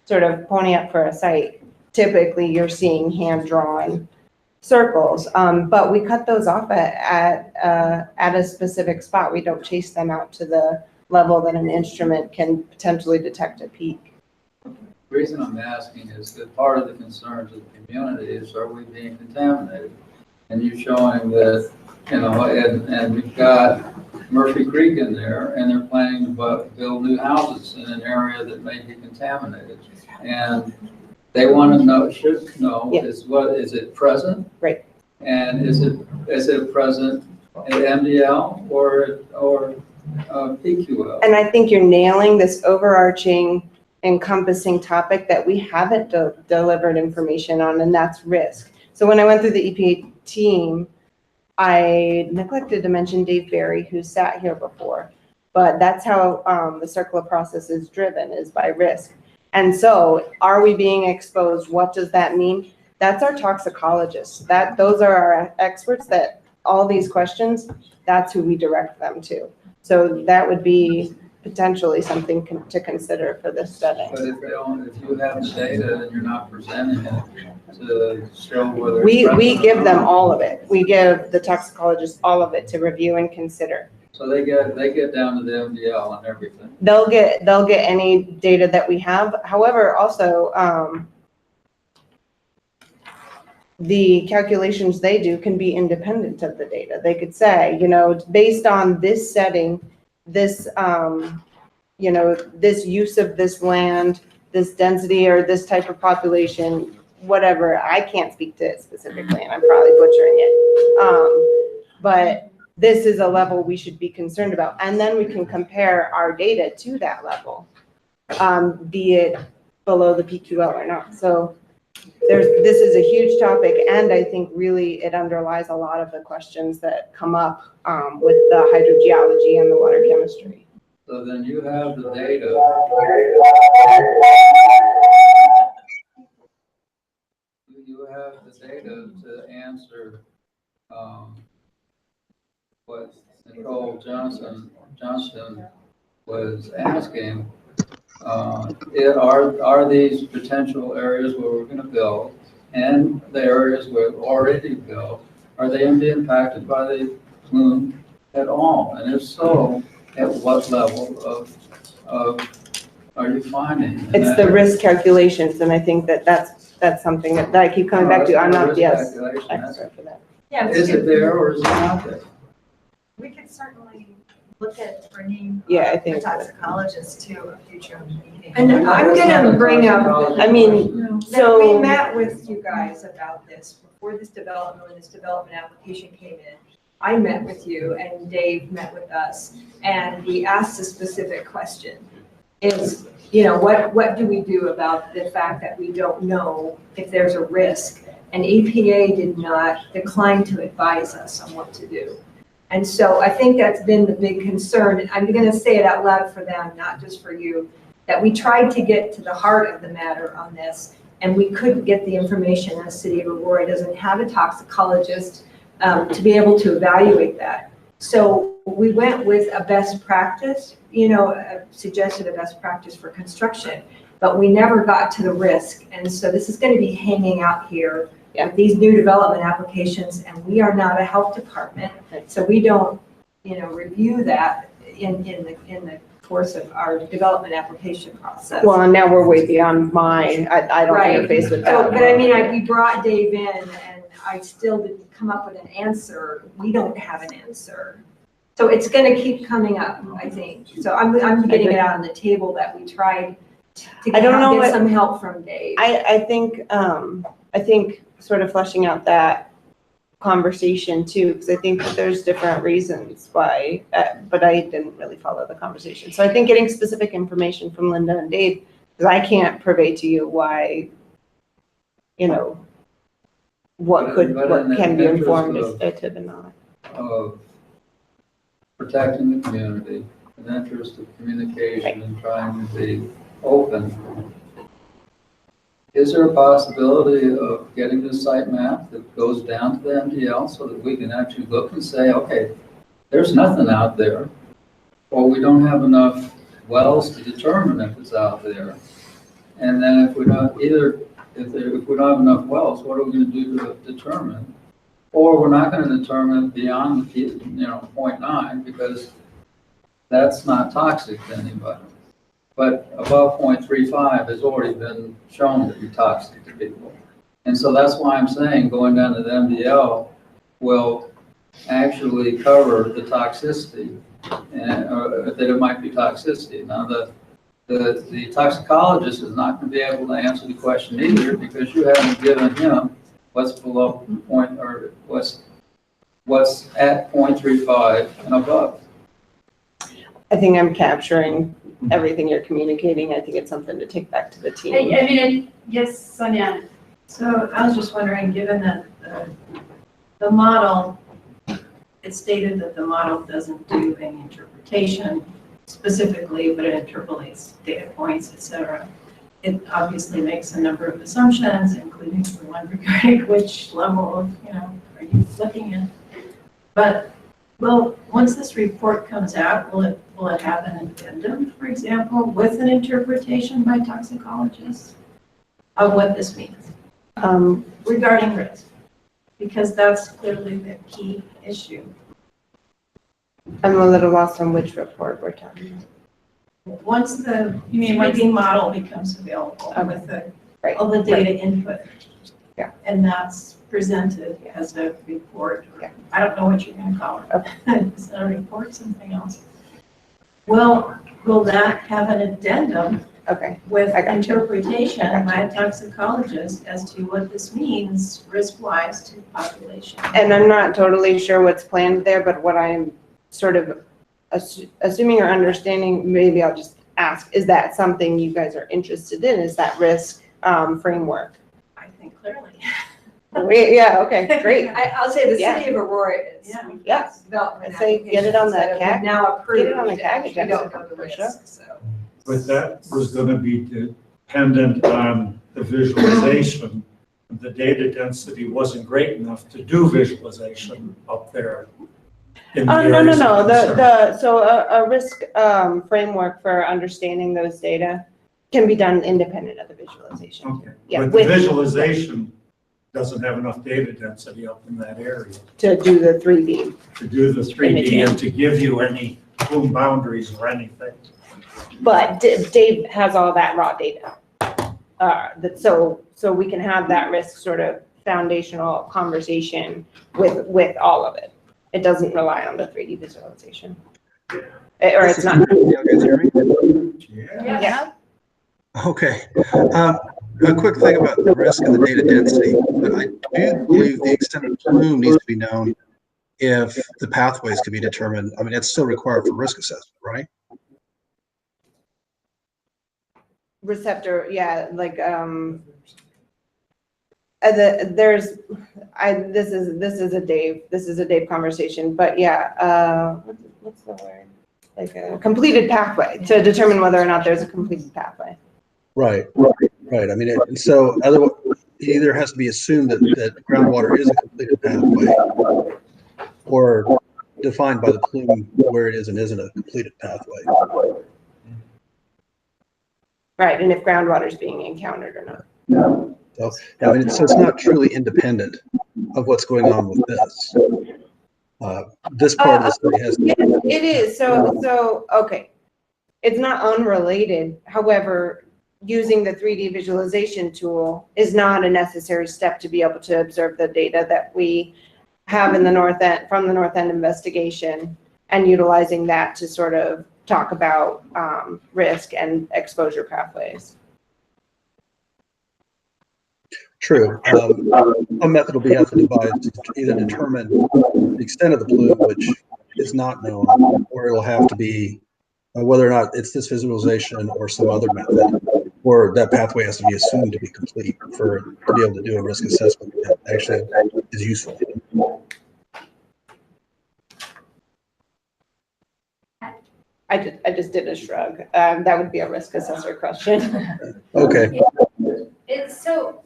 sort of pony up for a site. Typically, you're seeing hand-drawn circles, but we cut those off at a specific spot. We don't chase them out to the level that an instrument can potentially detect a peak. The reason I'm asking is that part of the concerns of the community is, are we being contaminated? And you're showing that, and we've got Murphy Creek in there, and they're planning to build new houses in an area that may be contaminated. And they want to know, should know, is it present? Right. And is it present at MDL or PQL? And I think you're nailing this overarching, encompassing topic that we haven't delivered information on, and that's risk. So when I went through the EPA team, I neglected to mention Dave Berry, who sat here before, but that's how the circular process is driven, is by risk. And so, are we being exposed? What does that mean? That's our toxicologists. Those are our experts that all these questions, that's who we direct them to. So that would be potentially something to consider for this study. But if you have the data and you're not presenting it to show whether we give them all of it. We give the toxicologists all of it to review and consider. So they get down to the MDL and everything. They'll get any data that we have. However, also the calculations they do can be independent of the data. They could say, based on this setting, this this use of this land, this density or this type of population, whatever. I can't speak to it specifically, and I'm probably butchering it. But this is a level we should be concerned about. And then we can compare our data to that level, be it below the PQL or not. So this is a huge topic, and I think really it underlies a lot of the questions that come up with the hydrogeology and the water chemistry. So then you have the data. You have the data to answer what Nicole Johnston was asking. Are these potential areas where we're going to build, and the areas where we've already built, are they going to be impacted by the plume at all? And if so, at what level of are you finding? It's the risk calculations, and I think that's something that I keep coming back to. I'm not the expert for that. Yeah, is it there or is it not there? We could certainly look at bringing I think a toxicologist to a future meeting. And I'm gonna bring up, So we met with you guys about this before this development, when this development application came in. I met with you and Dave met with us, and we asked a specific question. Is, what do we do about the fact that we don't know if there's a risk? And EPA did not decline to advise us on what to do. And so I think that's been the big concern. And I'm going to say it out loud for them, not just for you, that we tried to get to the heart of the matter on this, and we couldn't get the information. The city of Aurora doesn't have a toxicologist. to be able to evaluate that. So we went with a best practice, suggested a best practice for construction, but we never got to the risk. And so this is going to be hanging out here with these new development applications, and we are not a health department, so we don't, review that in the course of our development application process. Well, and now we're way beyond mine. I don't Right. interface with So, that. but I mean, we brought Dave in, and I still didn't come up with an answer. We don't have an answer. So it's gonna keep coming up, I think. So I'm getting it out on the table that we tried to I don't know get some help from Dave. I think sort of fleshing out that conversation too, because I think that there's different reasons why, but I didn't really follow the conversation. So I think getting specific information from Linda and Dave, because I can't purvey to you why, what can be informed is effective and not. Of protecting the community, in the interest of communication and trying to be open. Is there a possibility of getting this site map that goes down to the MDL so that we can actually look and say, okay, there's nothing out there, or we don't have enough wells to determine if it's out there. And then if we don't have enough wells, what are we going to do to determine? Or we're not going to determine beyond the 0.9 because that's not toxic to anybody. But above 0.35 has already been shown to be toxic to people. And so that's why I'm saying going down to the MDL will actually cover the toxicity, and that it might be toxicity. Now the toxicologist is not going to be able to answer the question either because you haven't given him what's below point or what's at 0.35 and above. I think I'm capturing everything you're communicating. I think it's something to take back to the team. Yes, Sonia. So I was just wondering, given that the model, it's stated that the model doesn't do any interpretation specifically, but it interpolates data points, et cetera. It obviously makes a number of assumptions, including the one regarding which level of, are you looking at? But, well, once this report comes out, will it have an addendum, for example, with an interpretation by toxicologists of what this means regarding risk? Because that's clearly the key issue. I'm a little lost on which report we're talking about. Once the 3D model becomes available with all the data input. Yeah. And that's presented as a report. I don't know what you're going to call it. Is that a report, something else? Well, will that have an addendum with interpretation by a toxicologist as to what this means risk-wise to the population? And I'm not totally sure what's planned there, but what I'm sort of assuming or understanding, maybe I'll just ask, is that something you guys are interested in? Is that risk framework? I think clearly. Yeah, okay, great. I'll say the city of Aurora is. Yeah. Development I say get it on the applications that have CAG. Now approved. Get it on the CAG We agenda. don't know the risk, so. But that was going to be dependent on the visualization. The data density wasn't great enough to do visualization up there. No. So a risk framework for understanding those data can be done independent of the visualization. Okay. Yeah, But the visualization doesn't have enough data density up in that area. To do the 3D. To do the 3D and to give you any plume boundaries or anything. But Dave has all that raw data. So we can have that risk sort of foundational conversation with all of it. It doesn't rely on the 3D visualization. Or it's not. You guys hear me? Yeah. Okay. A quick thing about the risk and the data density. I do believe the extent of plume needs to be known if the pathways can be determined. I mean, it's still required for risk assessment, right? Receptor, yeah, like this is a Dave conversation, but yeah, what's the word? Like a completed pathway to determine whether or not there's a completed pathway. Right. I mean, it either has to be assumed that groundwater is a completed pathway, or defined by the plume where it is and isn't a completed pathway. Right, and if groundwater is being encountered or not. So, I mean, so it's not truly independent of what's going on with this. This part of the study has. It is, so, okay. It's not unrelated, however, using the 3D visualization tool is not a necessary step to be able to observe the data that we have in the north end, from the north end investigation, and utilizing that to sort of talk about risk and exposure pathways. True. A method will have to devise to either determine the extent of the plume, which is not known, or it'll have to be whether or not it's this visualization or some other method, or that pathway has to be assumed to be complete to be able to do a risk assessment that actually is useful. I just did a shrug. That would be a risk assessor question. Okay. So,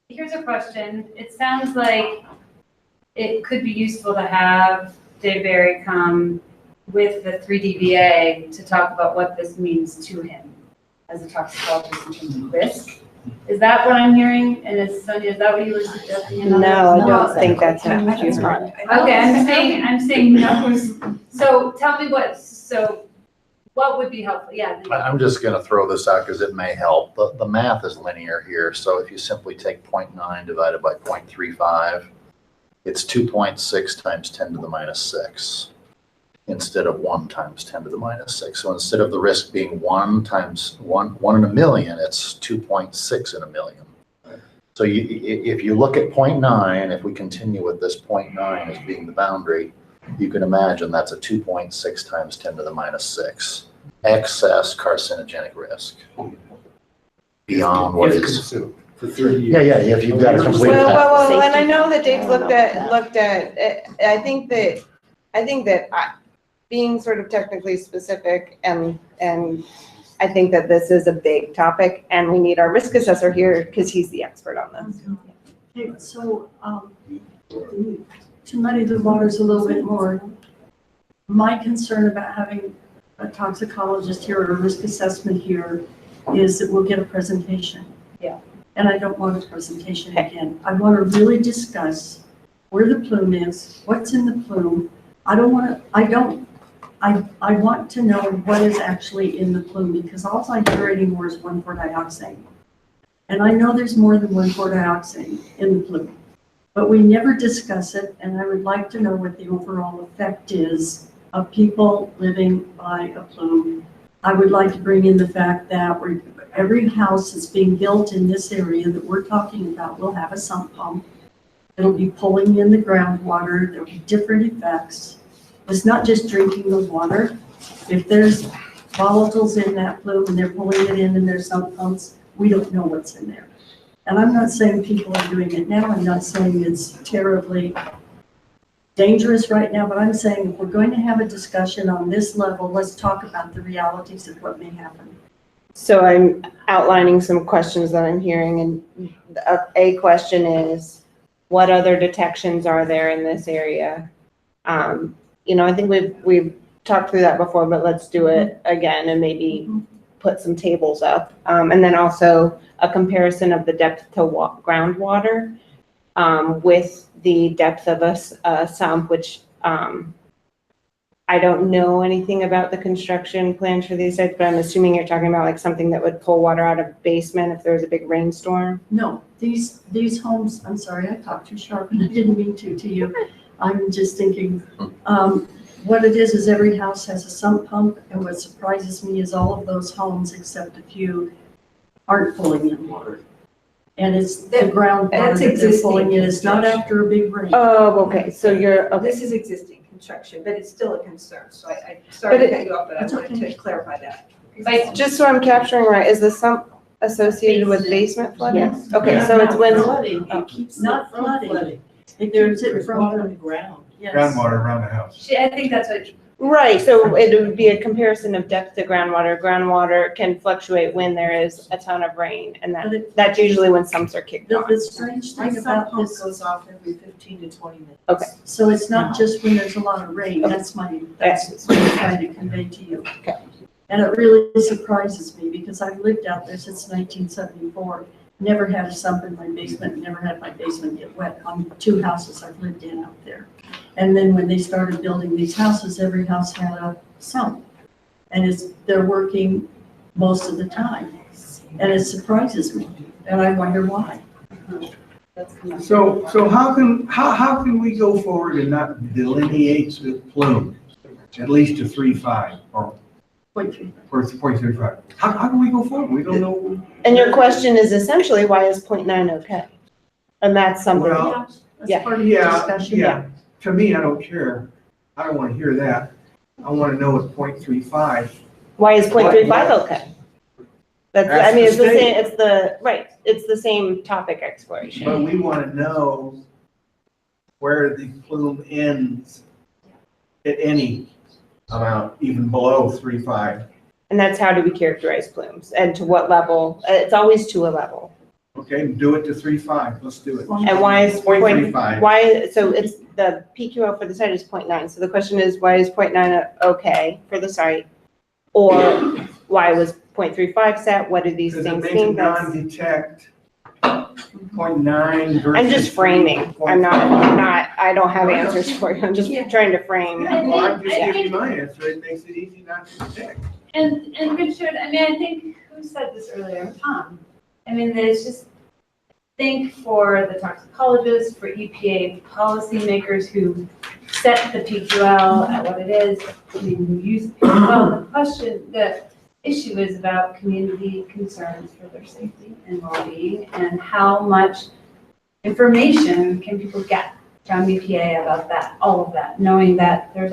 here's a question. It sounds like it could be useful to have Dave Barry come with the 3DVA to talk about what this means to him as a toxicologist in terms of risk. Is that what I'm hearing? And Sonia, is that what you were suggesting? No, I don't think that's what you heard. Okay, I'm saying no. So tell me what would be helpful? Yeah. I'm just going to throw this out because it may help. The math is linear here. So if you simply take 0.9 divided by 0.35, it's 2.6 times 10 to the minus 6 instead of 1 times 10 to the minus 6. So instead of the risk being 1 times 1 in a million, it's 2.6 in a million. So if you look at 0.9, if we continue with this 0.9 as being the boundary, you can imagine that's a 2.6 times 10 to the minus 6 excess carcinogenic risk beyond what is. For 30 years. Yeah, if you've got a complete. Well, and I know that Dave looked at it. I think that being sort of technically specific and I think that this is a big topic and we need our risk assessor here because he's the expert on this. Okay, so, to muddy the waters a little bit more, my concern about having a toxicologist here or a risk assessment here is that we'll get a presentation. Yeah. And I don't want a presentation again. I want to really discuss where the plume is, what's in the plume. I want to know what is actually in the plume because all I'm hearing anymore is 1,4-dioxane. And I know there's more than 1,4-dioxane in the plume. But we never discuss it, and I would like to know what the overall effect is of people living by a plume. I would like to bring in the fact that every house that's being built in this area that we're talking about will have a sump pump. It'll be pulling in the groundwater. There'll be different effects. It's not just drinking the water. If there's volatiles in that plume and they're pulling it in their sump pumps, we don't know what's in there. And I'm not saying people are doing it now. I'm not saying it's terribly dangerous right now, but I'm saying if we're going to have a discussion on this level, let's talk about the realities of what may happen. So I'm outlining some questions that I'm hearing, and a question is, what other detections are there in this area? I think we've talked through that before, but let's do it again and maybe put some tables up. And then also a comparison of the depth to groundwater with the depth of a sump, which I don't know anything about the construction plans for these sites, but I'm assuming you're talking about like something that would pull water out of basement if there was a big rainstorm. No, these homes, I'm sorry, I talked too sharp and I didn't mean to you. I'm just thinking, what it is every house has a sump pump, and what surprises me is all of those homes, except a few, aren't pulling in water. And it's the groundwater that they're pulling in. It's not after a big rain. Oh, okay, so okay. This is existing construction, but it's still a concern, so I sorry to cut you off, but I wanted to clarify that. Like, just so I'm capturing right, is the sump associated with basement flooding? Yes. Okay, so it's when. Flooding, it keeps Not flooding. It keeps it from water on the ground. Yes. Groundwater around the house. I think that's what Right, so it would be a comparison of depth to groundwater. Groundwater can fluctuate when there is a ton of rain, and that's usually when sumps are kicked on. The strange My thing sump about pump this, goes off every 15 to 20 minutes. Okay. so it's not just when there's a lot of rain, that's what I'm trying to convey to you. Okay. And it really surprises me because I've lived out there since 1974. Never had a sump in my basement, never had my basement get wet on 2 houses I've lived in out there. And then when they started building these houses, every house had a sump. And they're working most of the time. And it surprises me, and I wonder why. So how can we go forward and not delineate the plume, at least to 3.5 or 0.35? How can we go forward? We don't know. And your question is essentially, why is 0.9 okay? And that's something, Well, yeah. Part of the discussion. Yeah. To me, I don't care. I don't want to hear that. I want to know at 0.35. Why is 0.35 okay? That's, I mean, it's the Ask the same, it's the same topic exploration. But we want to know where the plume ends at any amount, even below 3.5. And that's how do we characterize plumes and to what level? It's always to a level. Okay, do it to 3.5. Let's do it. And why is 0.35? Why, so it's the PQL for the site is 0.9. So the question is, why is 0.9 okay for the site? Or why was 0.35 set? What do these Because it things makes mean? it non-detect 0.9 versus. I'm just framing. I don't have answers for you. I'm just trying to frame. Well, I'm just giving you my answer. It makes it easy not to detect. And Richard, I mean, I think, who said this earlier? Tom. I mean, there's just, think for the toxicologists, for EPA policymakers who set the PQL at what it is, I mean, who use PQL, the issue is about community concerns for their safety and well-being, and how much information can people get from EPA about that, all of that, knowing that there's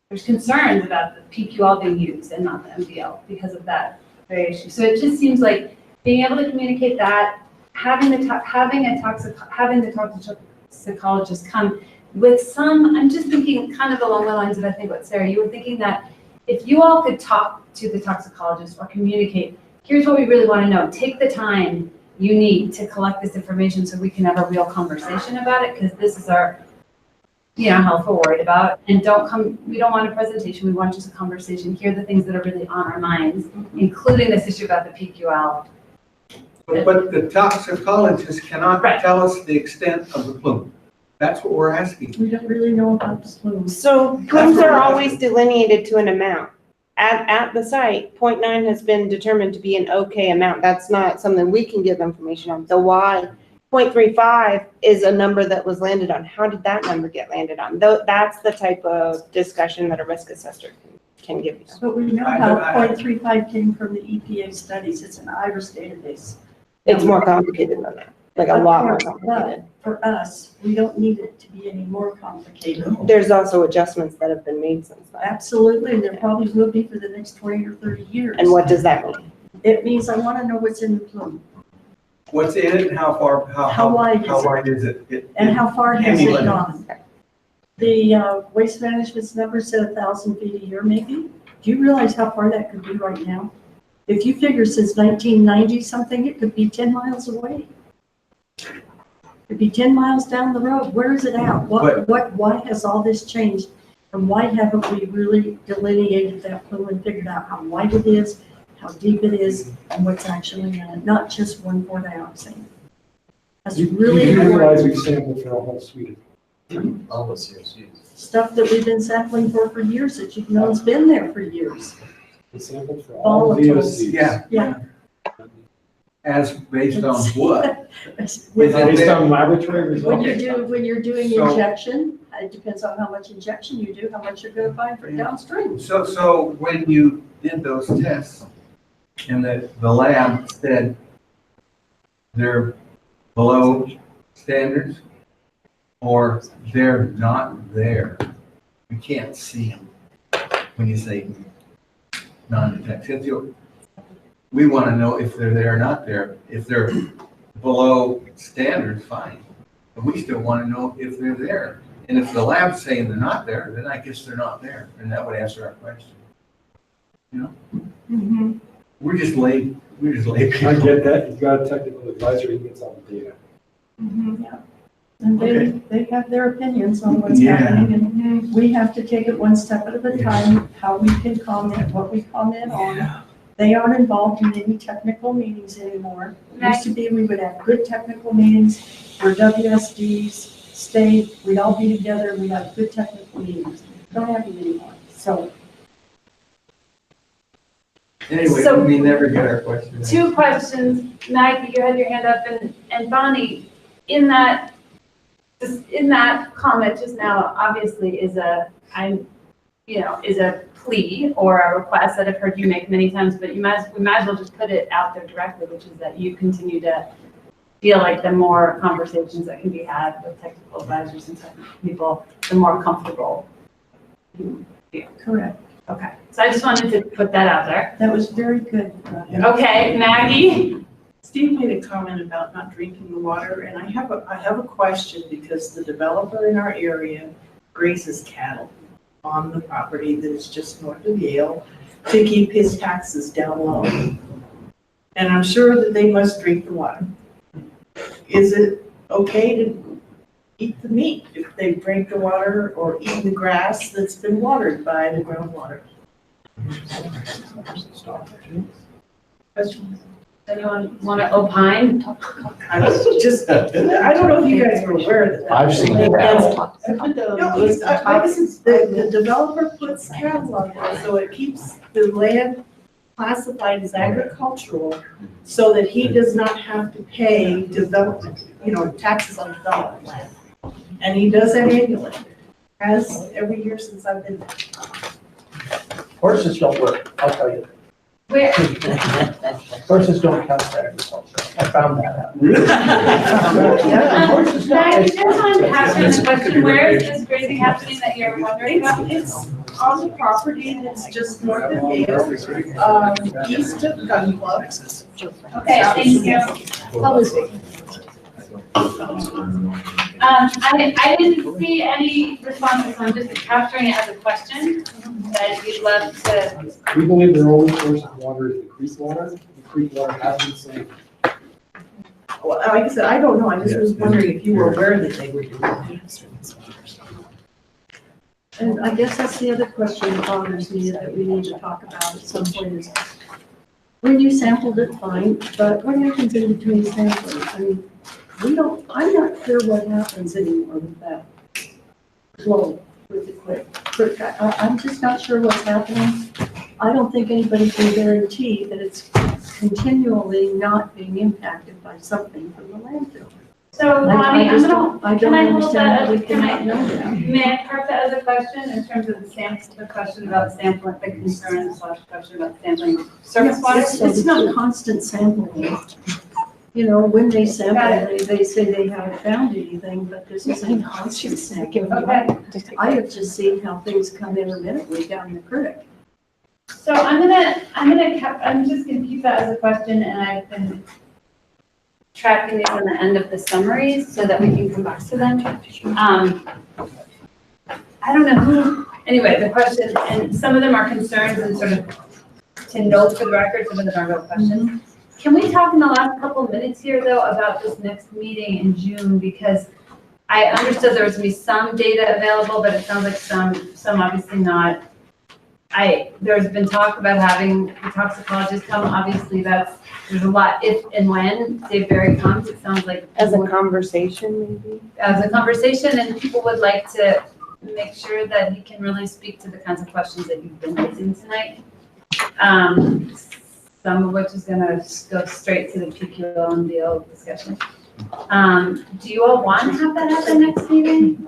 there's concerns about the PQL being used and not the MDL because of that very issue. So it just seems like being able to communicate that, having the toxicologist come with some, I'm just thinking kind of along the lines of, I think what Sarah, you were thinking that if you all could talk to the toxicologist or communicate, here's what we really want to know. Take the time you need to collect this information so we can have a real conversation about it, because this is our, health we're worried about. And we don't want a presentation, we want just a conversation. Hear the things that are really on our minds, including this issue about the PQL. But the toxicologist cannot tell us the extent of the plume. That's what we're asking. We don't really know about the plumes. So plumes are always delineated to an amount. At the site, 0.9 has been determined to be an okay amount. That's not something we can give information on. The why 0.35 is a number that was landed on. How did that number get landed on? That's the type of discussion that a risk assessor can give you. But we know how 0.35 came from the EPA studies. It's an IRIS database. It's more complicated than that, like a lot more complicated. For us, we don't need it to be any more complicated. There's also adjustments that have been made since then. Absolutely, and there probably will be for the next 20 or 30 years. And what does that mean? It means I want to know what's in the plume. What's in it and how far, How wide is it? And how far has Any it limit. gone? The waste management's number said 1,000 feet a year, maybe. Do you realize how far that could be right now? If you figure since 1990 something, it could be 10 miles away. It'd be 10 miles down the road. Where is it at? Why has all this changed? And why haven't we really delineated that plume and figured out how wide it is, how deep it is, and what's actually in it, not just 1/4 dioxane. That's really You realize important. we've sampled for a whole suite of all the COCs. Stuff that we've been sampling for years that you've known has been there for years. We sampled for all Volatiles. VOCs. Yeah. As based on what? Based on laboratory results. When you're doing So- injection, it depends on how much injection you do, how much you're gonna find for downstream. So when you did those tests and the lab said they're below standards or they're not there, you can't see them when you say non-detect. We want to know if they're there or not there. If they're below standards, fine. But we still want to know if they're there. And if the lab's saying they're not there, then I guess they're not there, and that would answer our question. You know? We're just lay people. I get that, you've got a technical advisor, he gets all the data. Yeah. And they have their opinions on what's Yeah. happening, and we have to take it one step at a time, how we can comment, what we comment on. They aren't involved in any technical meetings anymore. It used to be we would have good technical meetings where WSDs stayed, we'd all be together, we'd have good technical meetings. Don't have it anymore, so. Anyway, So- we never get our question. Two questions. Maggie, you had your hand up, and Bonnie, in that comment just now, obviously is a plea or a request that I've heard you make many times, but we might as well just put it out there directly, which is that you continue to feel like the more conversations that can be had with technical advisors and technical people, the more comfortable you feel. Correct. Okay, so I just wanted to put that out there. That was very good. Okay, Maggie? Steve made a comment about not drinking the water, and I have a question because the developer in our area grazes cattle on the property that is just north of Yale to keep his taxes down low. And I'm sure that they must drink the water. Is it okay to eat the meat if they drink the water or eat the grass that's been watered by the groundwater? Questions? Anyone want to opine? I don't know if you guys are aware that. I've seen it. No, the developer puts cattle on there, so it keeps the land classified as agricultural, so that he does not have to pay development, taxes on development land. And he does that annually, has every year since I've been there. Horses don't work, I'll tell you. Where? Horses don't count for agriculture. I found that out. Yeah, horses don't. Maggie, just on capturing the question, where is this grazing happening that you're wondering about? It's on the property that's just north of Yale, east of Gun Club. Okay, thank you. I didn't see any responses, so I'm just capturing it as a question that you'd love to. We believe their only source of water is the creek water. The creek water has been safe. Well, like I said, I don't know, I just was wondering if you were aware that they were doing that. And I guess that's the other question that bothers me that we need to talk about at some point is, when you sampled it, fine, but what happens in between sampling? I mean, I'm not clear what happens anymore with that flow with the quick. I'm just not sure what's happening. I don't think anybody can guarantee that it's continually not being impacted by something from the landfill. So Bonnie, I don't can I hold understand that how we as, can I, cannot know that. may I park that as a question in terms of the question about sampling, the concern / question about sampling surface water? It's not constant sampling. When they sample, they say they haven't found anything, but this isn't constant sampling. Okay. I have just seen how things come intermittently down the creek. So I'm just gonna keep that as a question, and I've been tracking these on the end of the summaries so that we can come back to them. I don't know who, anyway, the question, and some of them are concerns and sort of to note for the record, some of them are real questions. Can we talk in the last couple of minutes here, though, about this next meeting in June? Because I understood there was gonna be some data available, but it sounds like some obviously not. There's been talk about having the toxicologists come. Obviously, there's a lot if and when Dave Barry comes. It sounds like As a conversation, maybe? as a conversation, and people would like to make sure that he can really speak to the kinds of questions that you've been raising tonight. Some of which is gonna go straight to the PQL and deal discussion. Do you all want to have that at the next meeting?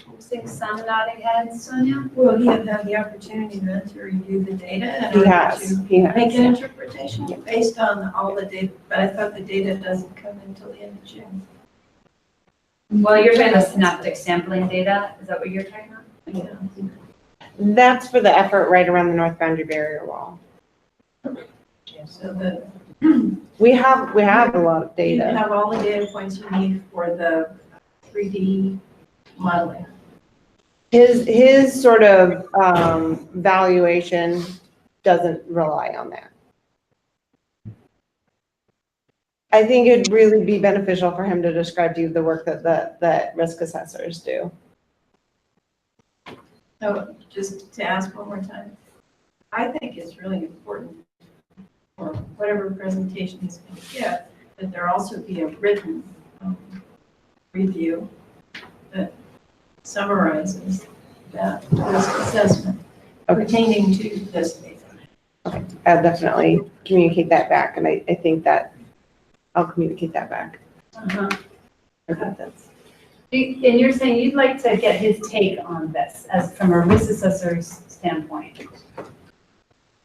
I'm seeing some nodding heads, Sonia. Well, he had had the opportunity then to review the data and He has. make an interpretation based on all the data, but I thought the data doesn't come until the end of June. Well, you're talking about synaptic sampling data. Is that what you're talking about? Yeah. That's for the effort right around the north boundary barrier wall. So We have a lot of you data. have all the data points you need for the 3D modeling. His sort of valuation doesn't rely on that. I think it'd really be beneficial for him to describe to you the work that risk assessors do. So just to ask one more time, I think it's really important for whatever presentation he's going to give, that there also be a written review that summarizes that risk assessment pertaining to this data. Okay, I'll definitely communicate that back, and I think that I'll communicate that back. Uh-huh. Okay, that's. And you're saying you'd like to get his take on this as from a risk assessor's standpoint?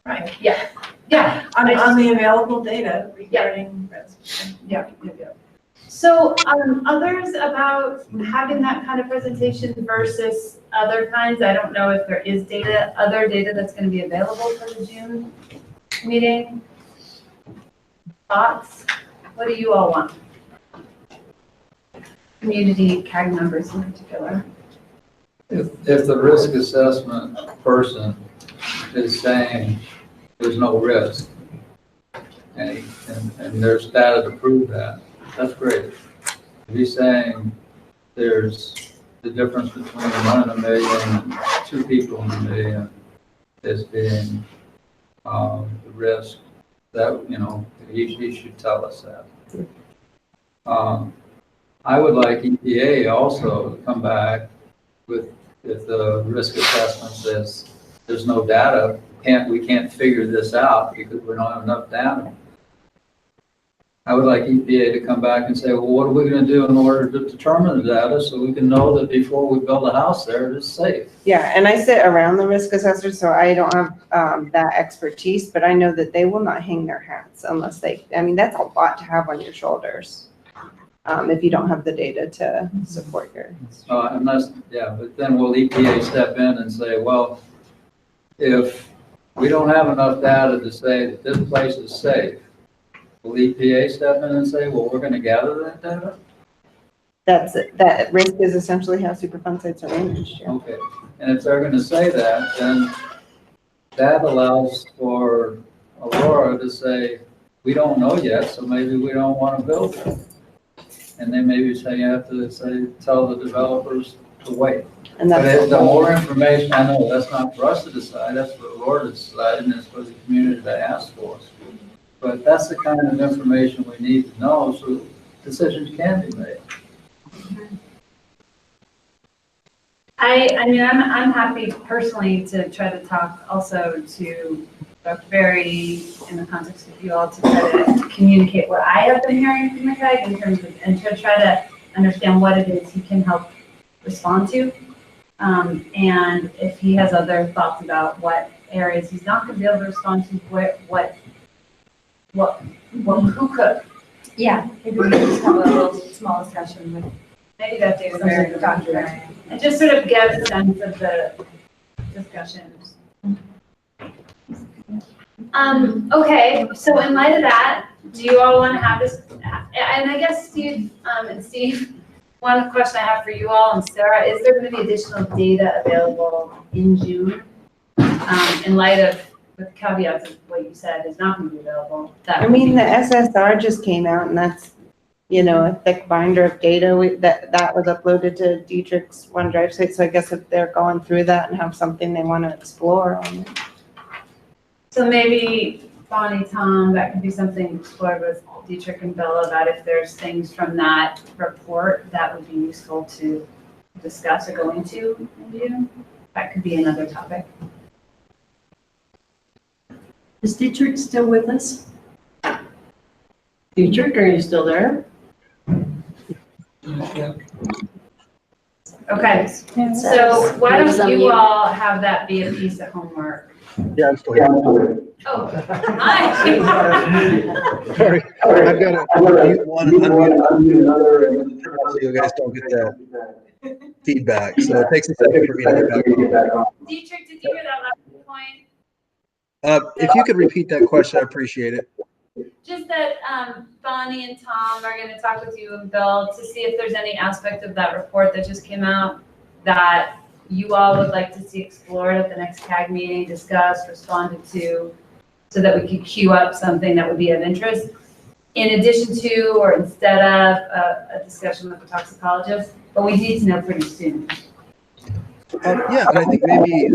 Right. Yeah. Yeah. On the available data regarding risk. Yeah. So others about having that kind of presentation versus other kinds, I don't know if there is other data that's going to be available for the June meeting. Thoughts? What do you all want? Community CAG members in particular. If the risk assessment person is saying there's no risk, and there's data to prove that, that's great. If he's saying there's the difference between 1 in a million and 2 people in a million as being the risk, that, he should tell us that. I would like EPA also to come back with, if the risk assessment says there's no data, we can't figure this out because we don't have enough data. I would like EPA to come back and say, well, what are we going to do in order to determine the data so we can know that before we build a house there, it is safe? Yeah, and I sit around the risk assessors, so I don't have that expertise, but I know that they will not hang their hats unless that's a lot to have on your shoulders. If you don't have the data to support your. But then will EPA step in and say, well, if we don't have enough data to say that this place is safe, will EPA step in and say, well, we're going to gather that data? That risk is essentially how Superfund sites are managed. Yeah. Okay, and if they're going to say that, then that allows for Aurora to say, we don't know yet, so maybe we don't want to build it. And then maybe say you have to tell the developers to wait. And that's the more information, I know that's not for us to decide, that's for Aurora to decide, and it's for the community to ask for. But that's the kind of information we need to know so decisions can be made. I'm happy personally to try to talk also to Dr. Berry in the context of you all to try to communicate what I have been hearing from the CAG in terms of, and to try to understand what it is he can help respond to. And if he has other thoughts about what areas he's not going to be able to respond to, who could? Yeah, maybe we can just have a little small discussion with Maybe that Dr. Berry. And just sort of get a sense of the discussions. Okay, so in light of that, do you all want to have this? And I guess Steve and Steve, one question I have for you all and Sarah, is there going to be additional data available in June in light of, with caveats of what you said is not going to be available? The SSR just came out, and that's, a thick binder of data that was uploaded to Dietrich's OneDrive site. So I guess if they're going through that and have something they want to explore on it. So maybe Bonnie, Tom, that could be something explored with Dietrich and Bella about if there's things from that report that would be useful to discuss or go into. Maybe that could be another topic. Is Dietrich still with us? Dietrich, are you still there? Okay, so why don't you all have that be a piece of homework? Yeah, I'm still here. Oh, hi. Sorry, I've got to mute one and unmute another, so you guys don't get that feedback. So it takes a second for me to get back on. Dietrich, did you hear that last point? If you could repeat that question, I appreciate it. just that, Bonnie and Tom are gonna talk with you and Bill to see if there's any aspect of that report that just came out that you all would like to see explored at the next CAG meeting, discussed, responded to, so that we could queue up something that would be of interest, in addition to or instead of a discussion with the toxicologist, but we need to know pretty soon. Yeah, and I think maybe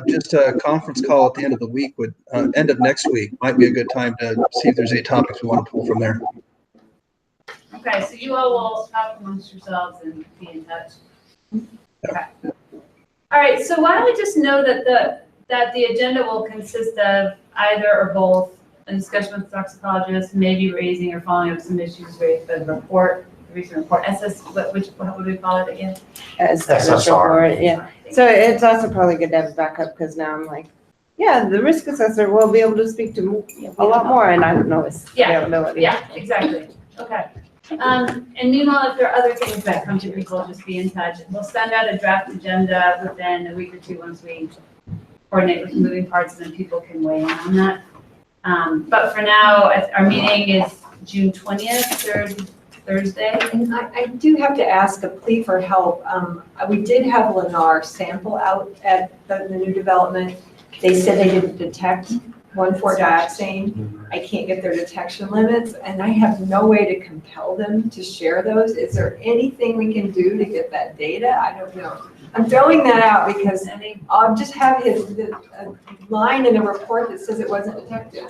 just a conference call at the end of the week would, end of next week, might be a good time to see if there's any topics we want to pull from there. Okay, so you all will talk amongst yourselves and be in touch. Okay. All right, so why don't we just know that the agenda will consist of either or both a discussion with the toxicologist, maybe raising or following up some issues raised by the report, the recent report, what would we call it again? SSR. Yeah. So it's also probably good to have a backup because now I'm like, yeah, the risk assessor will be able to speak to a lot more and I don't know his availability. Yeah, exactly. Okay. And meanwhile, if there are other things that come to people, just be in touch. We'll send out a draft agenda within a week or two once we coordinate with the moving parts, and then people can weigh in on that. But for now, our meeting is June 20th, Thursday. And I do have to ask a plea for help. We did have Lennar sample out at the new development. They said they didn't detect 1,4-dioxane. I can't get their detection limits, and I have no way to compel them to share those. Is there anything we can do to get that data? I don't know. I'm throwing that out because I'll just have a line in the report that says it wasn't detected.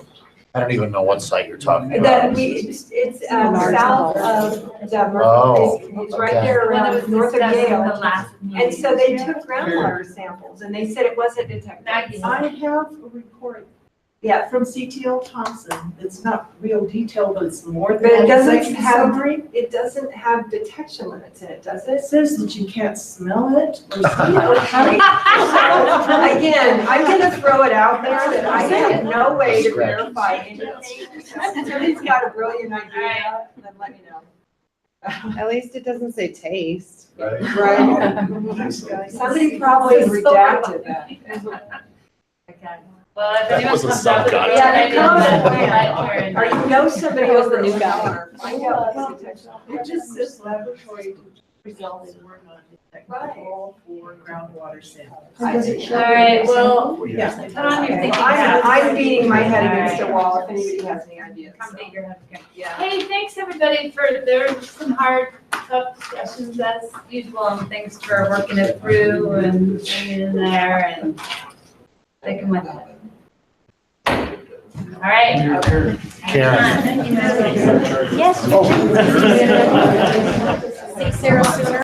I don't even know what site you're talking That about. it's south of the, Oh, it's right okay. there around north of Yale. The And so they took groundwater samples and they said it wasn't detected. I have a report. Yeah. From CTL Thompson. It's not real detailed, but it's more But than it one doesn't section have, summary. it doesn't have detection limits in it, does it? It says that you can't smell it or see Okay. it. So, again, I'm gonna throw it out there that I have no way to verify anything. If somebody's got a brilliant idea, then let me know. At least it doesn't say taste. Right. Somebody probably redacted that. Okay. Well, if That anyone was a comes up with subcut. Yeah, they come then plan. Or you know somebody That was over the new at guy. Lennar. Find out what the detection. It just says laboratory results were not detectable for groundwater samples. All right, well, Yeah. Tom, you're thinking. I'm beating my head against the wall if anybody has any ideas. Come beat your head again. Yeah. Hey, thanks everybody there were some hard, tough discussions as usual, and thanks for working it through and hanging in there and sticking with it. All right. Karen. Yes. Oh. Sarah sooner.